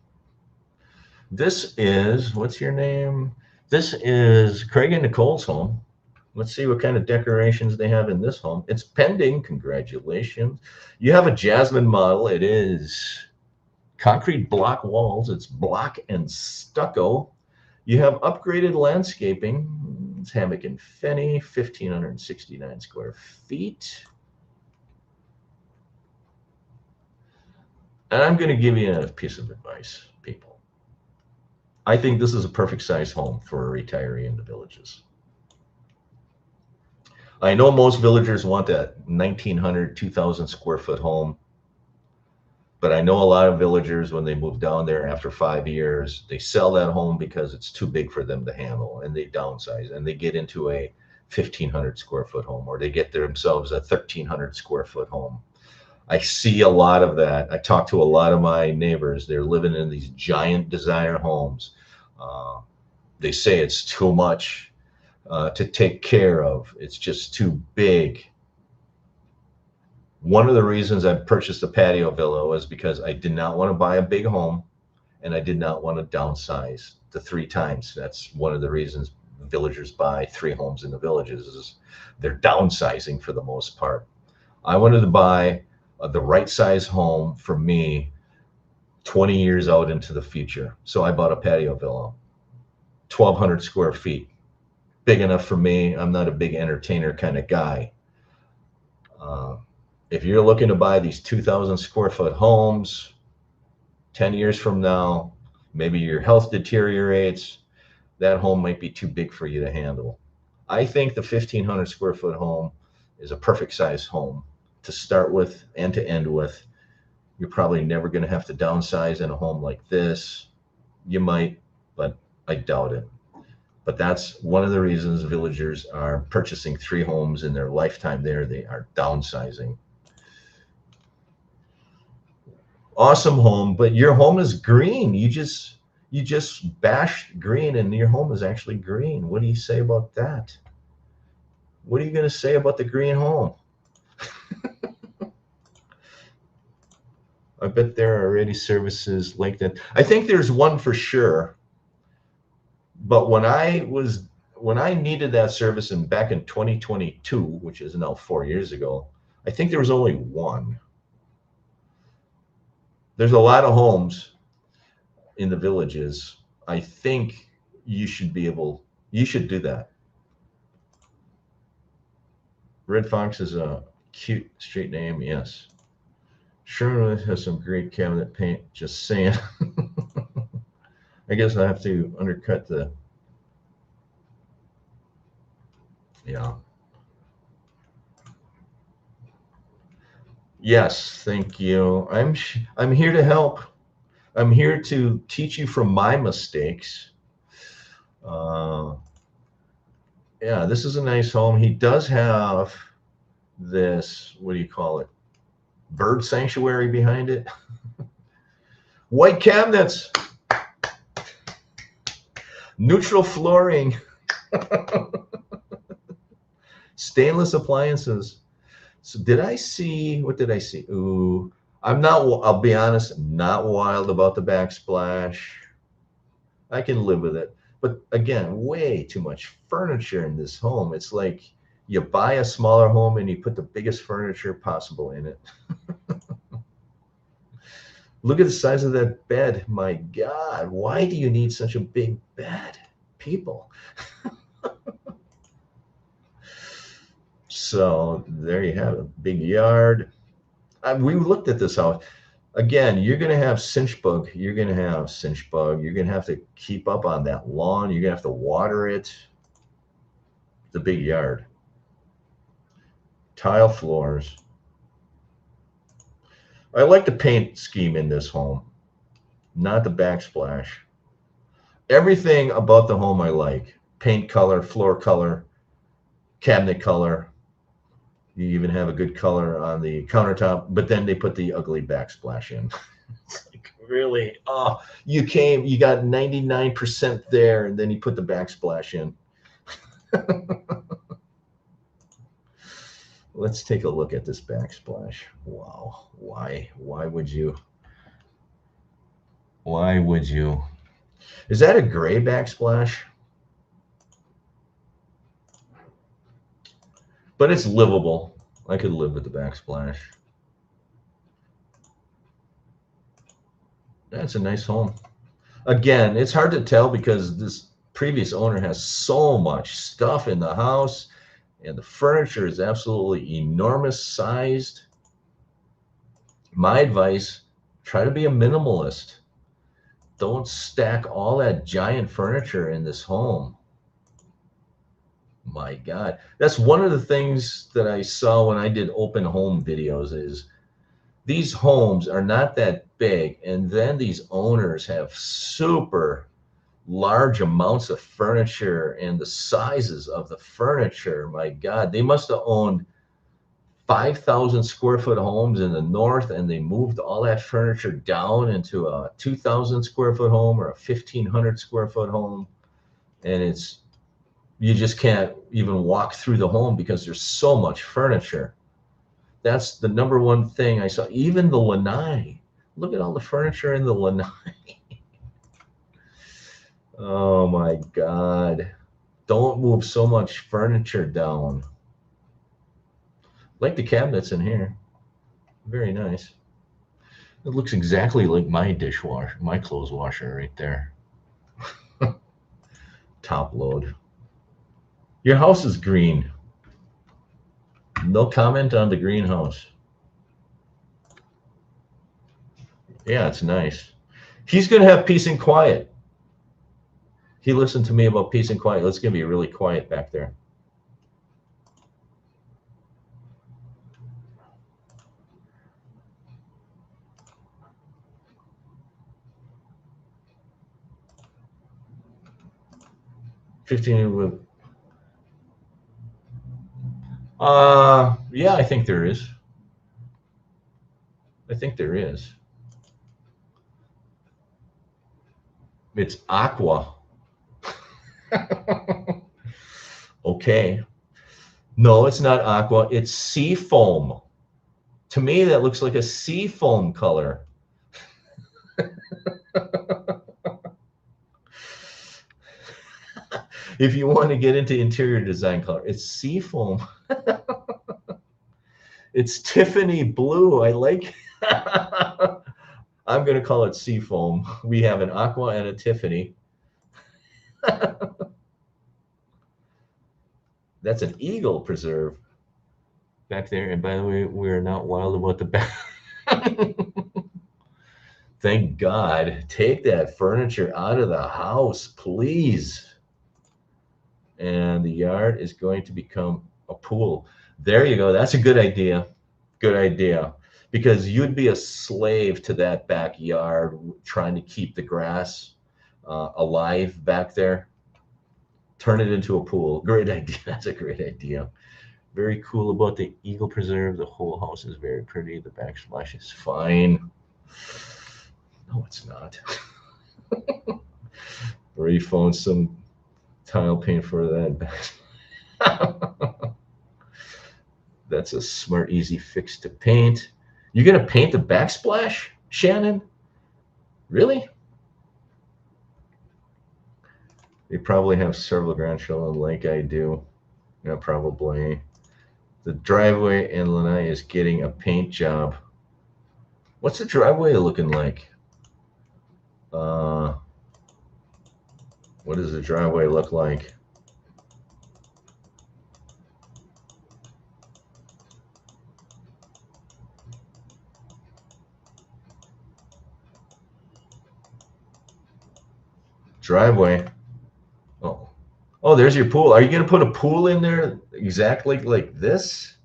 This is, what's your name? This is Craig and Nicole's home. Let's see what kind of decorations they have in this home. It's pending. Congratulations. You have a Jasmine model. It is concrete block walls. It's block and stucco. You have upgraded landscaping. It's Hammock and Fenny, 1,569 square feet. And I'm going to give you a piece of advice, people. I think this is a perfect size home for a retiree in the villages. I know most villagers want that 1,900, 2,000 square foot home. But I know a lot of villagers, when they move down there after 5 years, they sell that home because it's too big for them to handle and they downsize and they get into a 1,500 square foot home, or they get themselves a 1,300 square foot home. I see a lot of that. I talk to a lot of my neighbors. They're living in these giant desire homes. Uh, they say it's too much to take care of. It's just too big. One of the reasons I purchased a patio villa was because I did not want to buy a big home and I did not want to downsize to 3 times. That's one of the reasons villagers buy 3 homes in the villages, is they're downsizing for the most part. I wanted to buy the right size home for me 20 years out into the future. So I bought a patio villa, 1,200 square feet, big enough for me. I'm not a big entertainer kind of guy. Uh, if you're looking to buy these 2,000 square foot homes 10 years from now, maybe your health deteriorates, that home might be too big for you to handle. I think the 1,500 square foot home is a perfect size home to start with and to end with. You're probably never going to have to downsize in a home like this. You might, but I doubt it. But that's one of the reasons villagers are purchasing 3 homes in their lifetime there. They are downsizing. Awesome home, but your home is green. You just bashed green and your home is actually green. What do you say about that? What are you going to say about the green home? I bet there are already services like that. I think there's one for sure. But when I needed that service back in 2022, which is now 4 years ago, I think there was only one. There's a lot of homes in the villages. I think you should do that. Red Fox is a cute street name, yes. Sherman has some great cabinet paint, just saying. I guess I have to undercut the, yeah. Yes, thank you. I'm here to help. I'm here to teach you from my mistakes. Uh, yeah, this is a nice home. He does have this, what do you call it? Bird sanctuary behind it. White cabinets, neutral flooring, stainless appliances. So what did I see? Ooh, I'll be honest, not wild about the backsplash. I can live with it. But again, way too much furniture in this home. It's like you buy a smaller home and you put the biggest furniture possible in it. Look at the size of that bed. My God, why do you need such a big bed, people? So there you have it. Big yard. We looked at this house. Again, you're going to have cinch bug. You're going to have cinch bug. You're going to have to keep up on that lawn. You're going to have to water it. The big yard. Tile floors. I like the paint scheme in this home, not the backsplash. Everything about the home I like. Paint color, floor color, cabinet color. You even have a good color on the countertop, but then they put the ugly backsplash in. It's like, really? Oh, you got 99% there, and then you put the backsplash in. Let's take a look at this backsplash. Wow. Why would you? Why would you? Is that a gray backsplash? But it's livable. I could live with the backsplash. That's a nice home. Again, it's hard to tell because this previous owner has so much stuff in the house and the furniture is absolutely enormous sized. My advice, try to be a minimalist. Don't stack all that giant furniture in this home. My God. That's one of the things that I saw when I did open home videos is these homes are not that big, and then these owners have super large amounts of furniture and the sizes of the furniture. My God, they must have owned 5,000 square foot homes in the north, and they moved all that furniture down into a 2,000 square foot home or a 1,500 square foot home. And it's, you just can't even walk through the home because there's so much furniture. That's the number one thing I saw. Even the lanai. Look at all the furniture in the lanai. Oh my God. Don't move so much furniture down. Like the cabinets in here. Very nice. It looks exactly like my dishwasher, my clothes washer right there. Top load. Your house is green. No comment on the greenhouse. Yeah, it's nice. He's going to have peace and quiet. He listened to me about peace and quiet. It's going to be really quiet back there. with yeah, I think there is. I think there is. It's aqua. Okay. No, it's not aqua. It's sea foam. To me, that looks like a sea foam color. If you want to get into interior design color, it's sea foam. It's Tiffany blue. I like. I'm going to call it sea foam. We have an aqua and a Tiffany. That's an eagle preserve back there. And by the way, we're not wild about the back. Thank God. Take that furniture out of the house, please. And the yard is going to become a pool. There you go. That's a good idea. Good idea. Because you'd be a slave to that backyard trying to keep the grass alive back there. Turn it into a pool. Great idea. That's a great idea. Very cool about the eagle preserve. The whole house is very pretty. The backsplash is fine. No, it's not. Already found some tile paint for that. That's a smart, easy fix to paint. You're going to paint the backsplash, Shannon? Really? They probably have several grandchildren like I do. Yeah, probably. The driveway in Lanai is getting a paint job. What's the driveway looking like? What does the driveway look like? Driveway. Oh, there's your pool. Are you going to put a pool in there exactly like this?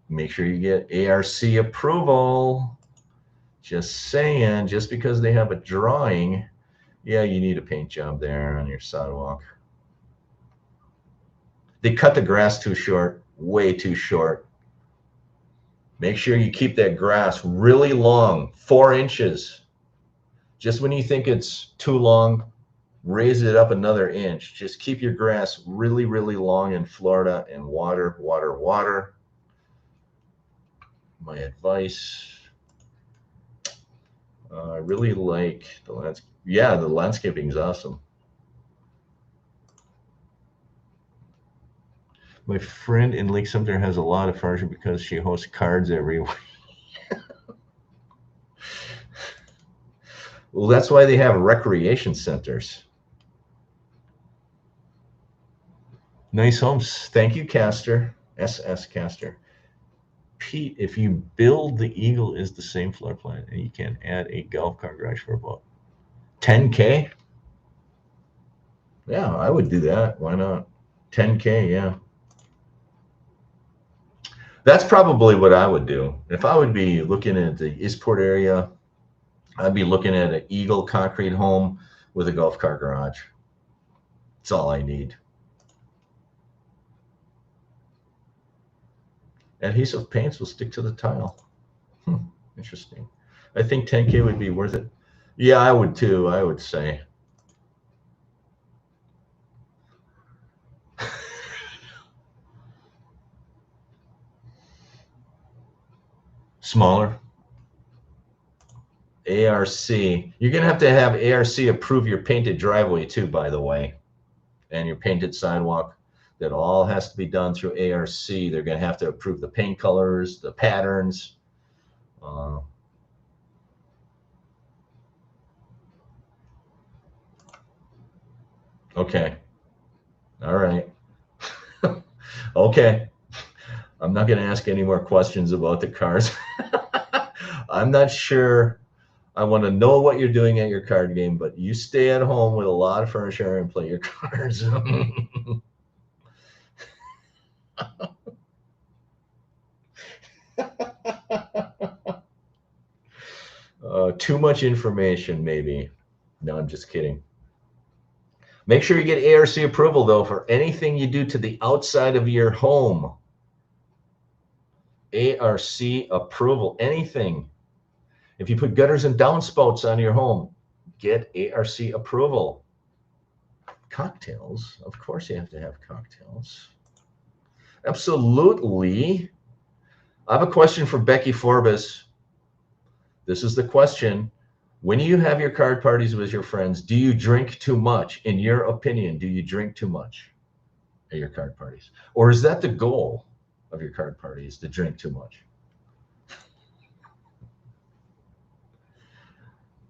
Make sure you get ARC approval. Just saying, just because they have a drawing, yeah, you need a paint job there on your sidewalk. They cut the grass too short, way too short. Make sure you keep that grass really long, 4 inches. Just when you think it's too long, raise it up another inch. Just keep your grass really, really long in Florida and water, water, water. My advice. I really like the landscape. Yeah, the landscaping is awesome. My friend in Lake Sumter has a lot of furniture because she hosts cards every week. Well, that's why they have recreation centers. Nice homes. Thank you, Castor. SS Castor. Pete, if you build the Eagle is the same floor plan and you can add a golf cart garage for about 10K. Yeah, I would do that. Why not? 10K, yeah. That's probably what I would do. If I would be looking at the Eastport area, I'd be looking at an Eagle concrete home with a golf cart garage. That's all I need. Adhesive paints will stick to the tile. Interesting. I think 10K would be worth it. Yeah, I would too, I would say. Smaller. ARC. You're going to have ARC approve your painted driveway too, by the way, and your painted sidewalk. That all has to be done through ARC. They're going to have to approve the paint colors, the patterns. Okay. All right. Okay. I'm not going to ask any more questions about the cars. I'm not sure. I want to know what you're doing at your card game, but you stay at home with a lot of furniture and play your cards. Too much information, maybe. No, I'm just kidding. Make sure you get ARC approval, though, for anything you do to the outside of your home. ARC approval, anything. If you put gutters and downspouts on your home, get ARC approval. Cocktails, of course you have to have cocktails. Absolutely. I have a question for Becky Forbes. This is the question. When you have your card parties with your friends, do you drink too much? In your opinion, do you drink too much at your card parties? Or is that the goal of your card parties, to drink too much?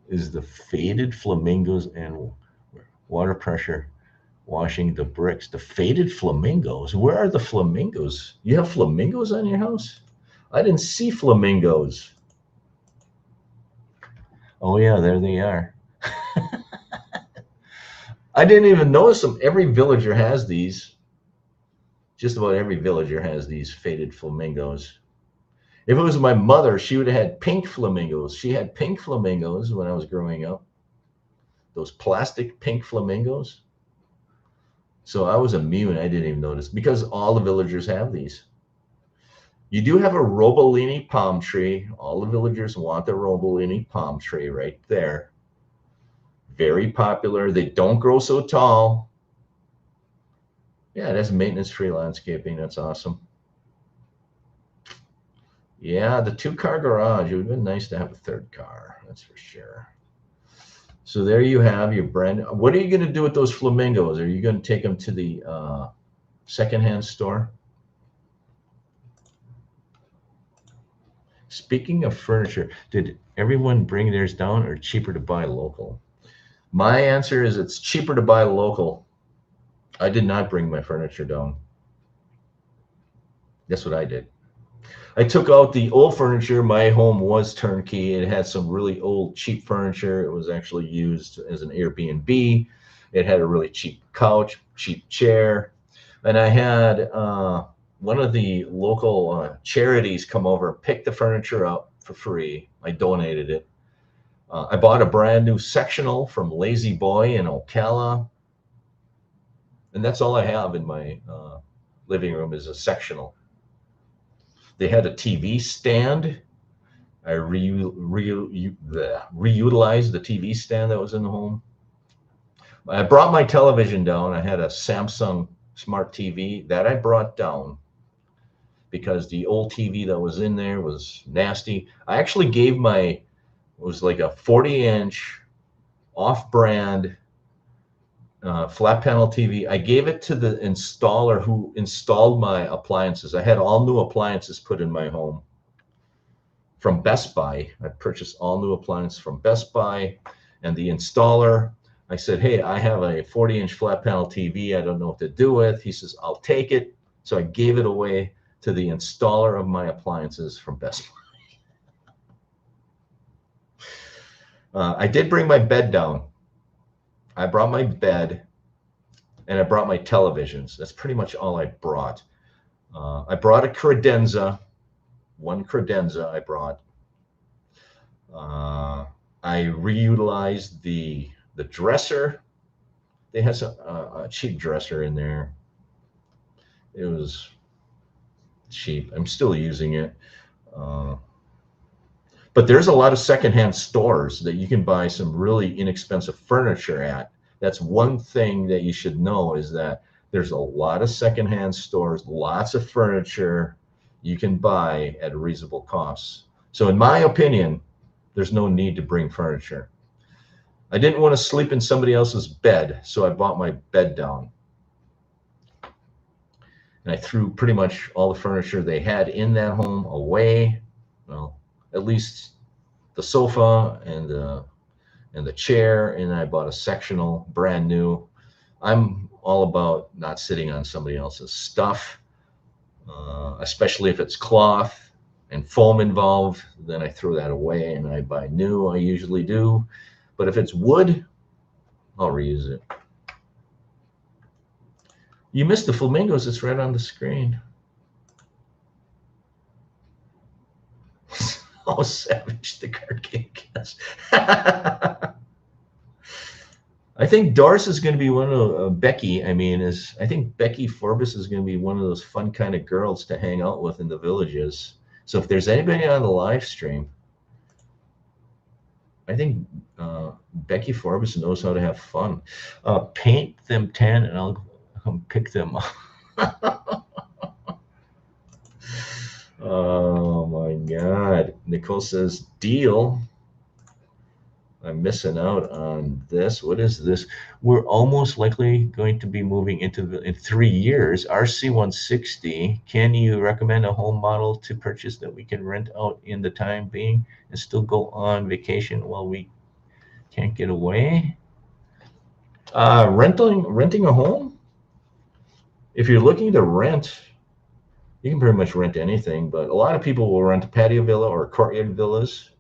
Is the faded flamingos and water pressure washing the bricks? The faded flamingos? Where are the flamingos? You have flamingos on your house? I didn't see flamingos. Oh yeah, there they are. I didn't even notice them. Every villager has these. Just about every villager has these faded flamingos. If it was my mother, she would have had pink flamingos. She had pink flamingos when I was growing up. Those plastic pink flamingos. So I was immune. I didn't even notice because all the villagers have these. You do have a Robolini palm tree. All the villagers want the Robolini palm tree right there. Very popular. They don't grow so tall. Yeah, it has maintenance-free landscaping. That's awesome. Yeah, the 2-car garage. It would have been nice to have a 3rd car. That's for sure. So there you have your brand. What are you going to do with those flamingos? Are you going to take them to the secondhand store? Speaking of furniture, did everyone bring theirs down or cheaper to buy local? My answer is it's cheaper to buy local. I did not bring my furniture down. That's what I did. I took out the old furniture. My home was turnkey. It had some really old, cheap furniture. It was actually used as an Airbnb. It had a really cheap couch, cheap chair. And I had one of the local charities come over and pick the furniture up for free. I donated it. I bought a brand new sectional from Lazy Boy in Ocala. And that's all I have in my living room is a sectional. They had a TV stand. I reutilized the TV stand that was in the home. I brought my television down. I had a Samsung smart TV that I brought down because the old TV that was in there was nasty. I actually gave it was like a 40-inch off-brand flat panel TV. I gave it to the installer who installed my appliances. I had all new appliances put in my home from Best Buy. I purchased all new appliances from Best Buy, and the installer, I said, hey, I have a 40-inch flat panel TV. I don't know what to do with. He says, I'll take it. So I gave it away to the installer of my appliances from Best Buy. I did bring my bed down. I brought my bed and I brought my televisions. That's pretty much all I brought. I brought a credenza, one credenza I brought. I reutilized the dresser. They had a cheap dresser in there. It was cheap. I'm still using it. But there's a lot of secondhand stores that you can buy some really inexpensive furniture at. That's one thing that you should know, is that there's a lot of secondhand stores, lots of furniture you can buy at reasonable costs. So in my opinion, there's no need to bring furniture. I didn't want to sleep in somebody else's bed, so I bought my bed down. And I threw pretty much all the furniture they had in that home away. Well, at least the sofa and the chair, and I bought a sectional brand new. I'm all about not sitting on somebody else's stuff, especially if it's cloth and foam involved. Then I throw that away and I buy new. I usually do. But if it's wood, I'll reuse it. You missed the flamingos. It's right on the screen. Oh, savage, the card game guess. I think Doris is going to be one of Becky. I think Becky Forbes is going to be one of those fun kind of girls to hang out with in the villages. So if there's anybody on the live stream, I think Becky Forbes knows how to have fun. Paint them tan, and I'll come pick them up. Oh my God. Nicole says, deal. I'm missing out on this. What is this? We're almost likely going to be moving in 3 years. RC160. Can you recommend a home model to purchase that we can rent out in the time being and still go on vacation while we can't get away? Renting a home? If you're looking to rent, you can pretty much rent anything, but a lot of people will rent a patio villa or courtyard villas.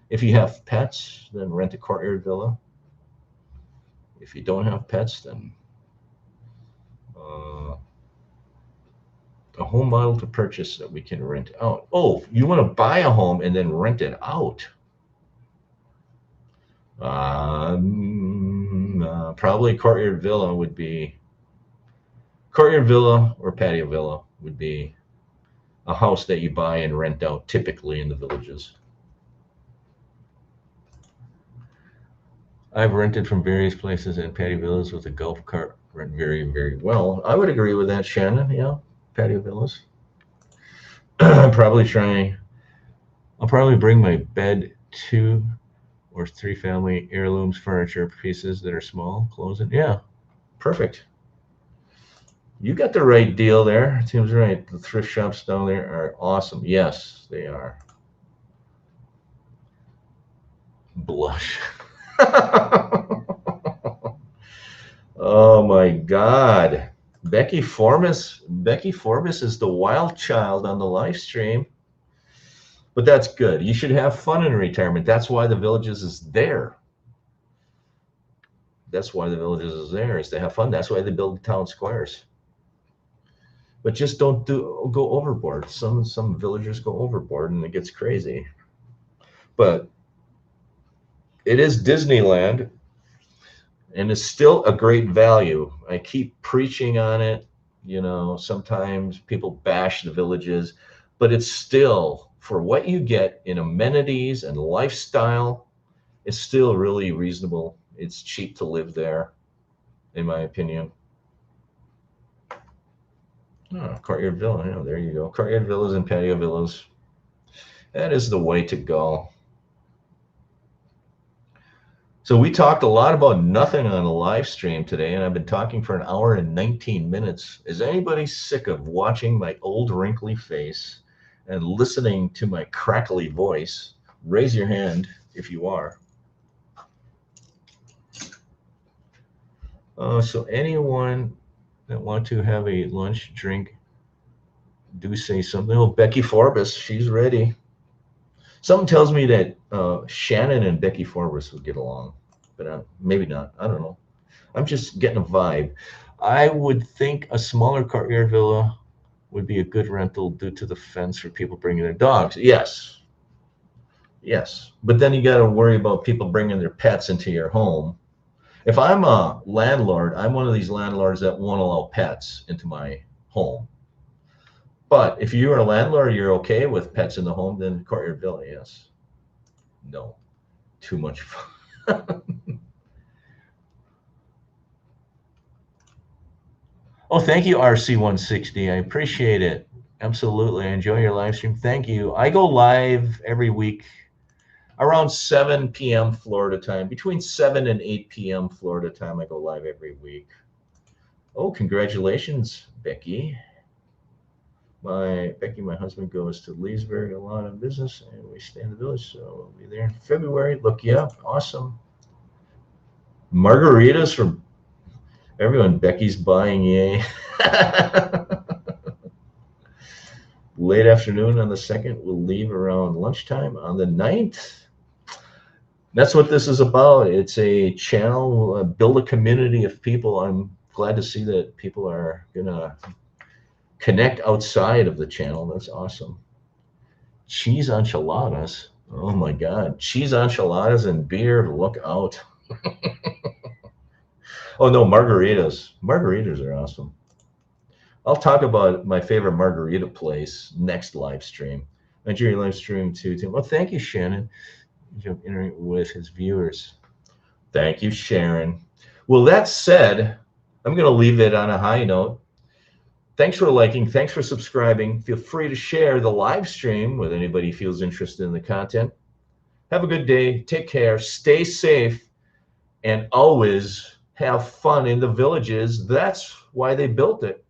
If you have pets, then rent a courtyard villa. If you don't have pets, then a home model to purchase that we can rent out. Oh, you want to buy a home and then rent it out? Probably courtyard villa would be, courtyard villa or patio villa would be a house that you buy and rent out, typically in the villages. I've rented from various places and patio villas with a golf cart rent very, very well. I would agree with that, Shannon. Yeah, patio villas. I'll probably bring my bed, 2 or 3 family heirlooms furniture pieces that are small, clothes, and yeah, perfect. You got the right deal there. Seems right. The thrift shops down there are awesome. Yes, they are. Blush. Oh my God. Becky Forbes is the wild child on the live stream. But that's good. You should have fun in retirement. That's why the Villages is there. That's why the Villages is there, is to have fun. That's why they build town squares. But just don't go overboard. Some villagers go overboard and it gets crazy. But it is Disneyland, and it's still a great value. I keep preaching on it. You know, sometimes people bash the villages, but it's still, for what you get in amenities and lifestyle, it's still really reasonable. It's cheap to live there. in my opinion. Oh, courtyard villa. Yeah, there you go. Courtyard villas and patio villas. That is the way to go. So we talked a lot about nothing on the live stream today, and I've been talking for an hour and 19 minutes. Is anybody sick of watching my old wrinkly face and listening to my crackly voice? Raise your hand if you are. So anyone that want to have a lunch drink, do say something. Oh, Becky Forbes, she's ready. Something tells me that Shannon and Becky Forbes would get along, but maybe not. I don't know. I'm just getting a vibe. I would think a smaller courtyard villa would be a good rental due to the fence for people bringing their dogs. Yes, yes. But then you got to worry about people bringing their pets into your home. If I'm a landlord, I'm one of these landlords that won't allow pets into my home. But if you're a landlord, you're okay with pets in the home, then courtyard villa, yes. No, too much fun. Oh, thank you, RC160. I appreciate it. Absolutely. I enjoy your live stream. Thank you. I go live every week around 7 p.m. Florida time. Between 7 and 8 p.m. Florida time, I go live every week. Oh, congratulations, Becky. My husband goes to Leesburg a lot of business, and we stay in the village, so we'll be there in February. Look you up. Awesome. Margaritas for everyone. Becky's buying, yay. Late afternoon on the 2nd. We'll leave around lunchtime on the 9th. That's what this is about. It's a channel, build a community of people. I'm glad to see that people are going to connect outside of the channel. That's awesome. Cheese enchiladas. Oh my God. Cheese enchiladas and beer. Look out. Oh no, margaritas. Margaritas are awesome. I'll talk about my favorite margarita place next live stream. Nigeria live stream too. Well, thank you, Shannon. Interacting with his viewers. Thank you, Sharon. Well, that said, I'm going to leave it on a high note. Thanks for liking. Thanks for subscribing. Feel free to share the live stream with anybody who feels interested in the content. Have a good day. Take care. Stay safe. And always have fun in the villages. That's why they built it.